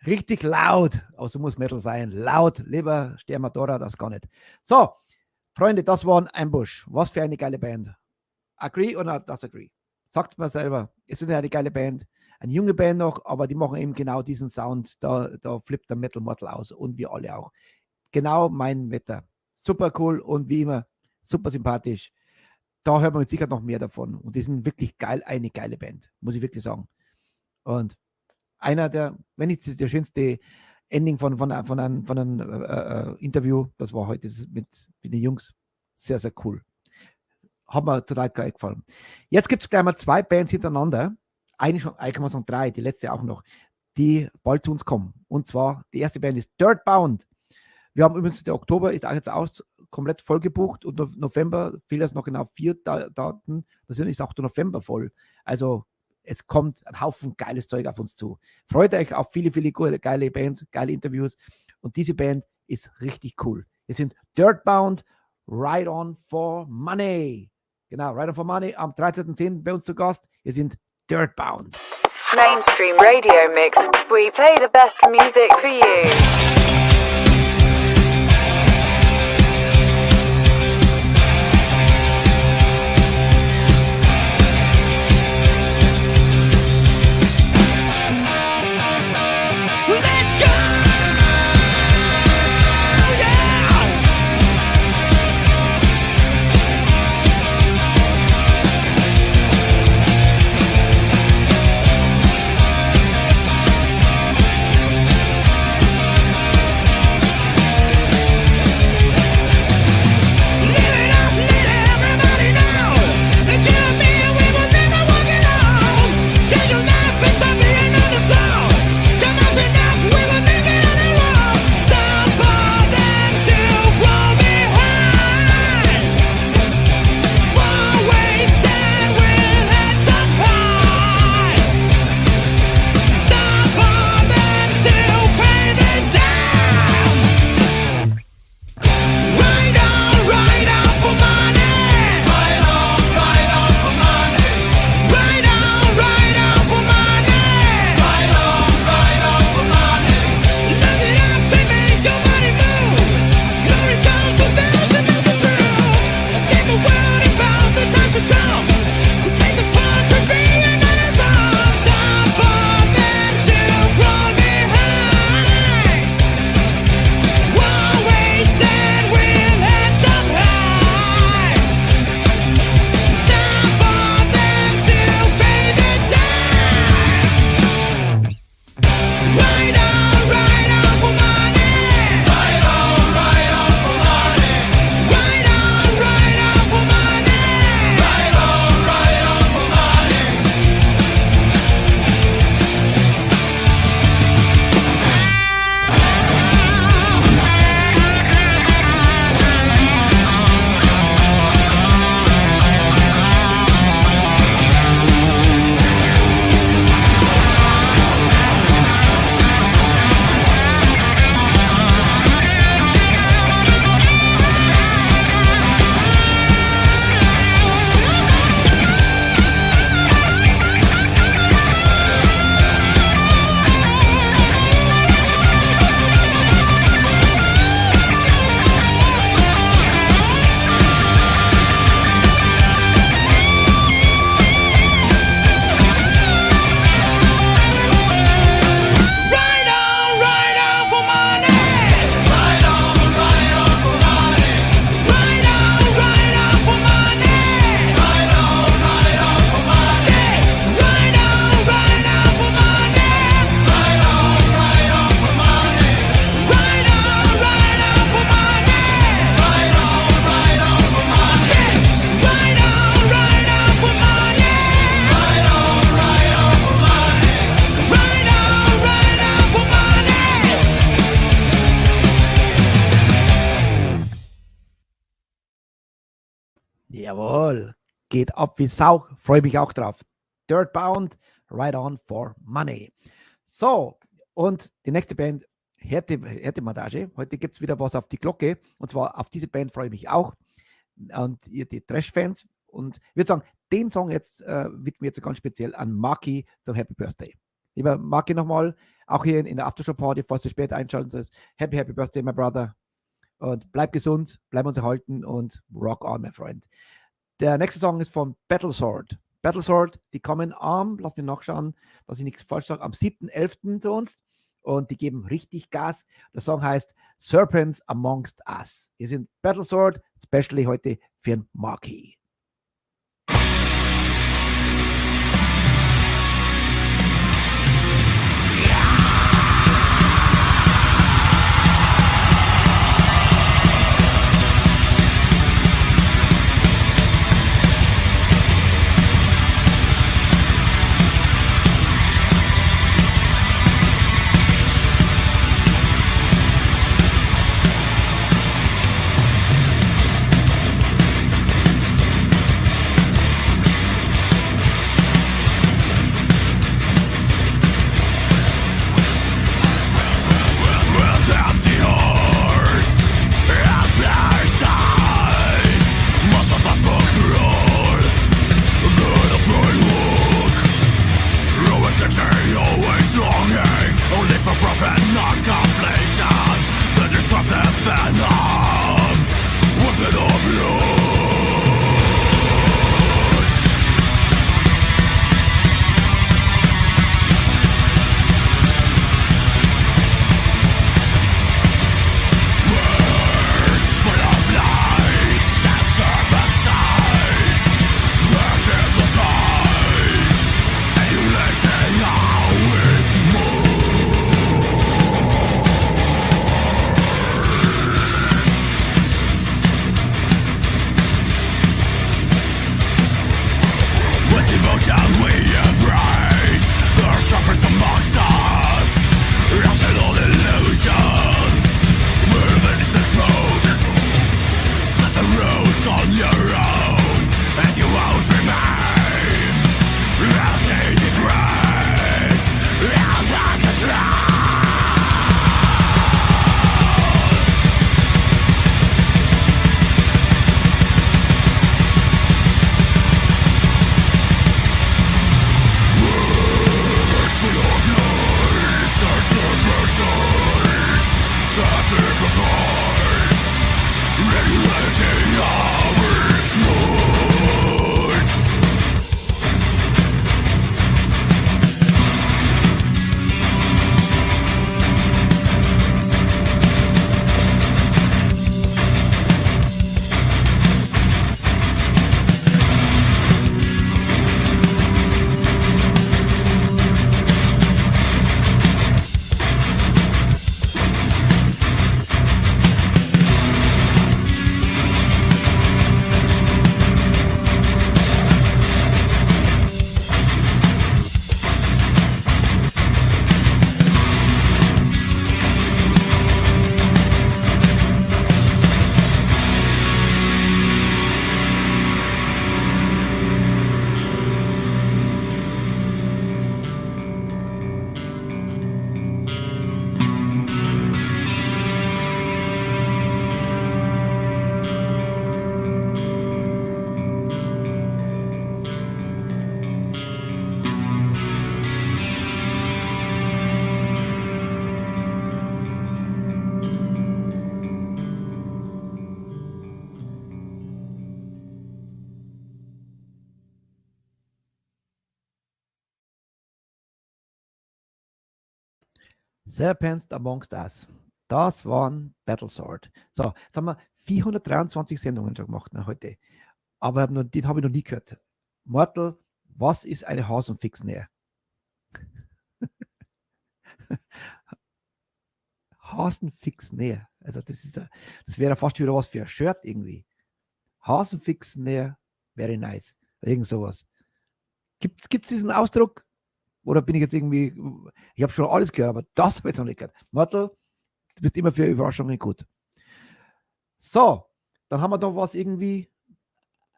Richtig laut, aber so muss Metal sein. Laut, lieber Stermatora, das gar nicht. So, Freunde, das war ein Ambush. Was für eine geile Band. Agree or not disagree? Sagt mal selber, es ist eine geile Band. Eine junge Band noch, aber die machen eben genau diesen Sound. Da flippt der Metal Mortal aus und wir alle auch. Genau mein Wetter. Super cool und wie immer super sympathisch. Da hört man mit Sicherheit noch mehr davon. Und die sind wirklich geil, eine geile Band, muss ich wirklich sagen. Und einer der, wenn nicht der schönste Ending von einem Interview, das war heute mit den Jungs, sehr, sehr cool. Hat mir total geil gefallen. Jetzt gibt es gleich mal 2 Bands hintereinander, eine schon, ich kann mal sagen 3, die letzte auch noch, die bald zu uns kommen. Und zwar, die erste Band ist Dirtbound. Wir haben übrigens, der Oktober ist auch jetzt komplett voll gebucht und November fehlen jetzt noch genau 4 Daten, das ist auch der November voll. Also es kommt ein Haufen geiles Zeug auf uns zu. Freut euch auf viele, viele geile Bands, geile Interviews. Und diese Band ist richtig cool. Wir sind Dirtbound, Ride On For Money. Genau, Ride On For Money am 13.10. bei uns zu Gast. Wir sind Dirtbound. Mainstream Radio Mix. We play the best music for you. Jawohl, geht ab wie Sau, freue mich auch drauf. Dirtbound, Right On for Money. So, und die nächste Band, Härte-Montage. Heute gibt es wieder was auf die Glocke, und zwar auf diese Band freue ich mich auch. Und ihr, die Trash-Fans. Und ich würde sagen, den Song jetzt widmen wir jetzt ganz speziell an Maki zum Happy Birthday. Lieber Maki nochmal, auch hier in der Aftershow-Party, falls du später einschalten sollst, Happy Birthday, my brother. Und bleib gesund, bleib uns erhalten und rock on, my friend. Der nächste Song ist von Battle Sword. Battle Sword, die kommen lass mich nachschauen, dass ich nichts falsch sage, am 7.11. zu uns. Und die geben richtig Gas. Der Song heißt Serpents Amongst Us. Wir sind Battle Sword, especially heute für den Maki. Serpents Amongst Us. Das waren Battle Sword. So, jetzt haben wir 423 Sendungen schon gemacht heute. Aber den habe ich noch nie gehört. Mortal, was ist eine Hasenfixnähe? Hasenfixnähe. Also das wäre fast wieder was für ein Shirt irgendwie. Hasenfixnähe, very nice. Irgend sowas. Gibt's diesen Ausdruck? Oder bin ich jetzt irgendwie, ich habe schon alles gehört, aber das habe ich jetzt noch nicht gehört. Mortal, du bist immer für Überraschungen gut. So, dann haben wir da was irgendwie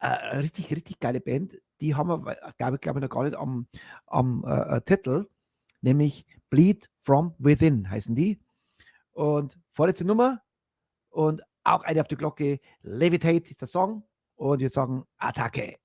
richtig, richtig geile Band. Die haben wir, glaube ich, noch gar nicht am Zettel. Nämlich Bleed from Within heißen die. Und vorletzte Nummer und auch eine auf die Glocke. Levitate ist der Song. Und wir sagen Attacke.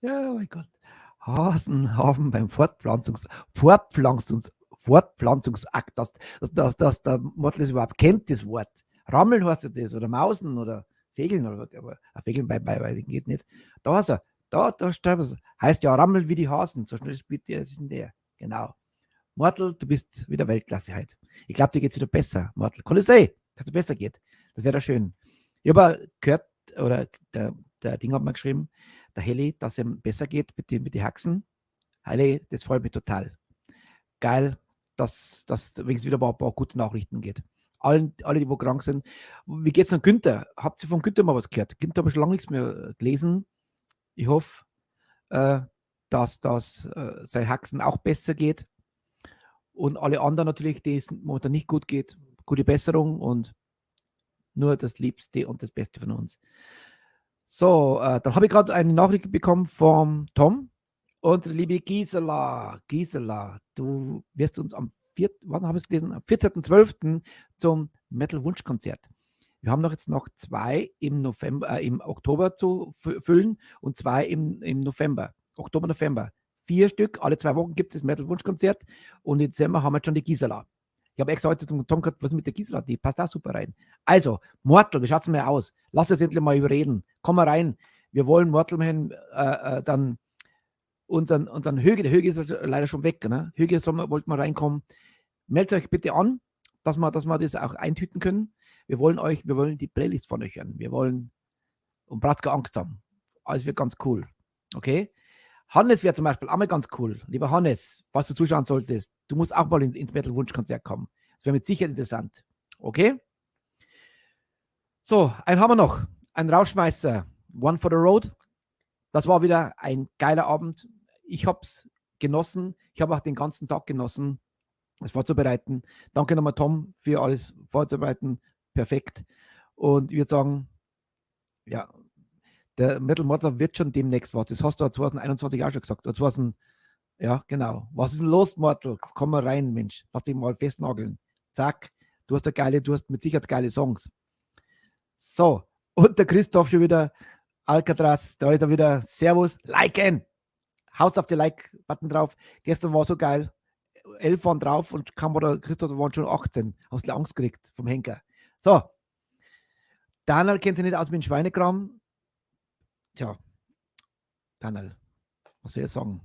Ja, mein Gott. Hasen haben beim Fortpflanzungsakt, dass der Mottl überhaupt kennt, das Wort. Rammeln heißt das oder Mausen oder Fegeln, aber Fegeln bei geht nicht. Da ist er. Da schreibt es. Heißt ja, rammeln wie die Hasen. So schnell spielt der ist in der. Genau. Mortal, du bist wieder Weltklasse heute. Ich glaube, dir geht es wieder besser, Mortal. Kann es sein, dass es besser geht? Das wäre doch schön. Ich habe gehört, oder der Ding hat mir geschrieben, der Heli, dass es ihm besser geht mit den Haxen. Heli, das freut mich total. Geil, dass wenigstens wieder ein paar gute Nachrichten geht. Alle, die wo krank sind. Wie geht's an Günther? Habt ihr von Günther mal was gehört? Günther habe ich schon lange nichts mehr gelesen. Ich hoffe, dass sein Haxen auch besser geht. Und alle anderen natürlich, die es momentan nicht gut geht, gute Besserung und nur das Liebste und das Beste von uns. So, dann habe ich gerade eine Nachricht bekommen vom Tom. Unsere liebe Gisela, du wirst uns am 14.12. zum Metal-Wunschkonzert. Wir haben jetzt noch 2 im Oktober zu füllen und 2 im November. Oktober, November. 4 Stück, alle 2 Wochen gibt es das Metal-Wunschkonzert und im Dezember haben wir schon die Gisela. Ich habe extra heute zum Tom gesagt, was ist mit der Gisela? Die passt auch super rein. Also, Mortal, wie schaut es mal aus? Lass uns endlich mal überreden. Komm mal rein. Wir wollen Mortal dann unseren Höge, der Höge ist leider schon weg. Ne? Höge wollten wir reinkommen. Meldet euch bitte an, dass wir das auch eintüten können. Wir wollen die Playlist von euch hören. Wir wollen und braucht keine Angst haben. Alles wird ganz cool. Okay? Hannes wäre zum Beispiel auch mal ganz cool. Lieber Hannes, was du zuschauen solltest, du musst auch mal ins Metal-Wunschkonzert kommen. Das wäre mit Sicherheit interessant. Okay? So, einen haben wir noch. Ein Rauschmeißer. One for the Road. Das war wieder ein geiler Abend. Ich habe es genossen. Ich habe auch den ganzen Tag genossen, das vorzubereiten. Danke nochmal, Tom, für alles vorzubereiten. Perfekt. Und ich würde sagen, ja, der Metal Mortal wird schon demnächst was. Das hast du 2021 auch schon gesagt. Ja, genau. Was ist denn los, Mortal? Komm mal rein, Mensch. Lass dich mal festnageln. Zack. Du hast mit Sicherheit geile Songs. So. Und der Christoph schon wieder. Alcatraz, da ist er wieder. Servus. Liken. Haut's auf den Like-Button drauf. Gestern war so geil. 11 waren drauf und der Christoph waren schon 18. Hast du Angst gekriegt vom Henker. So. Daniel kennt sich nicht aus mit dem Schweinekram. Tja, Daniel, was soll ich sagen?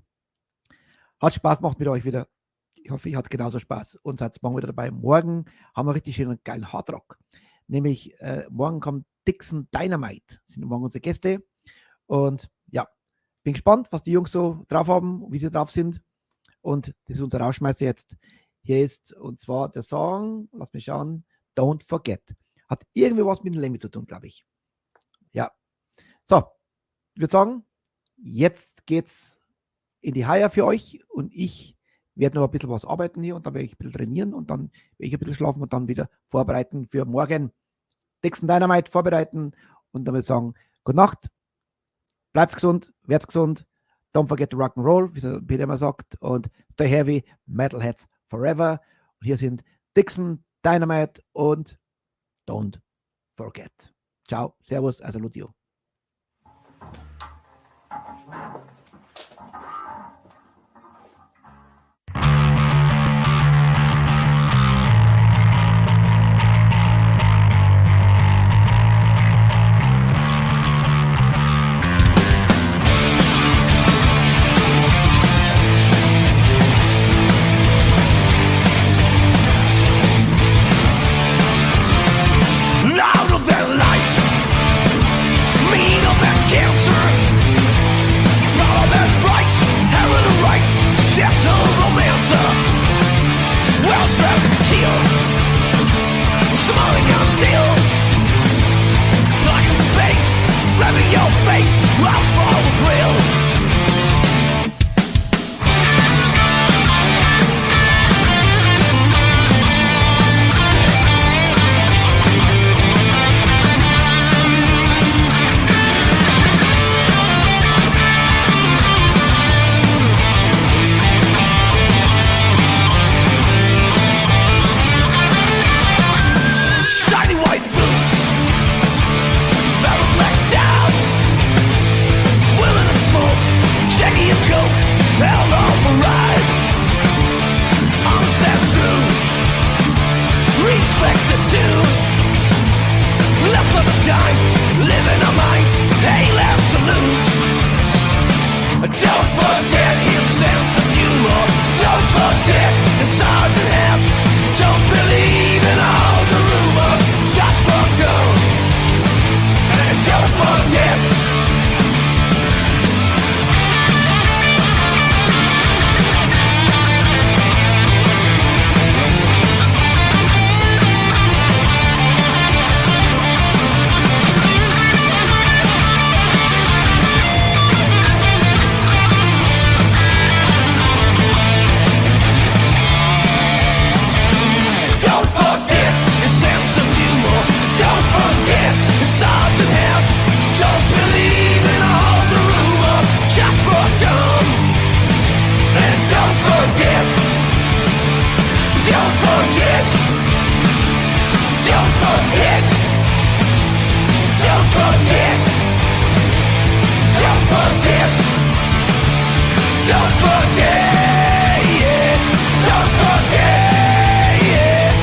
Hat Spaß gemacht mit euch wieder. Ich hoffe, ihr hattet genauso Spaß. Und seid morgen wieder dabei. Morgen haben wir richtig schönen geilen Hardrock. Nämlich morgen kommt Dixon Dynamite. Das sind morgen unsere Gäste. Und ja, bin gespannt, was die Jungs so drauf haben, wie sie drauf sind. Und das ist unser Rauschmeißer jetzt. Hier ist, und zwar der Song, lass mich schauen, Don't Forget. Hat irgendwie was mit dem Lemmy zu tun, glaube ich. Ja. So. Ich würde sagen, jetzt geht's in die Haie für euch und ich werde noch ein bisschen was arbeiten hier und dann werde ich ein bisschen trainieren und dann werde ich ein bisschen schlafen und dann wieder vorbereiten für morgen. Dixon Dynamite vorbereiten und dann würde ich sagen, gute Nacht, bleibt gesund, werdet gesund, don't forget to rock and roll, wie es Peter immer sagt, und stay heavy, Metalheads forever. Und hier sind Dixon Dynamite und don't forget. Ciao, servus, also Lucio. Out of their life, mean of their cancer. forget. Don't forget. Don't forget. Don't forget. Don't forget it. Don't forget it.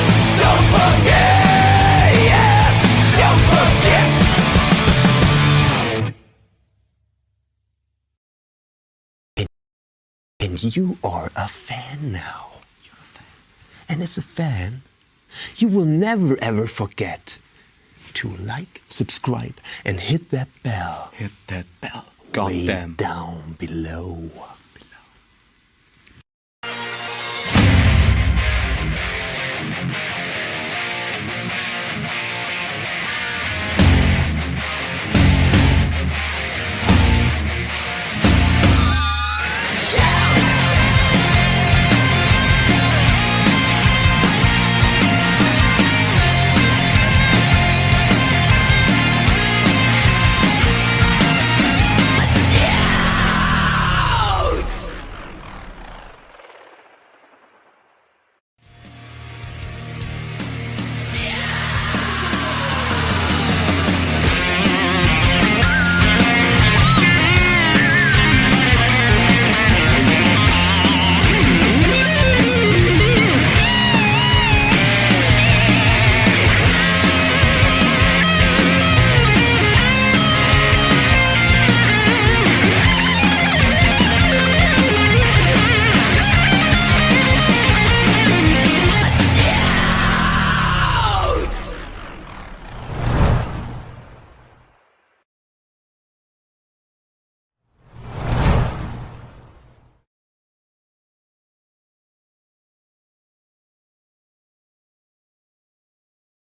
Don't forget it. Don't forget. And you are a fan now. You're a fan. And as a fan, you will never ever forget to like, subscribe, and hit that bell. Hit that bell. Way Goddamn. down below.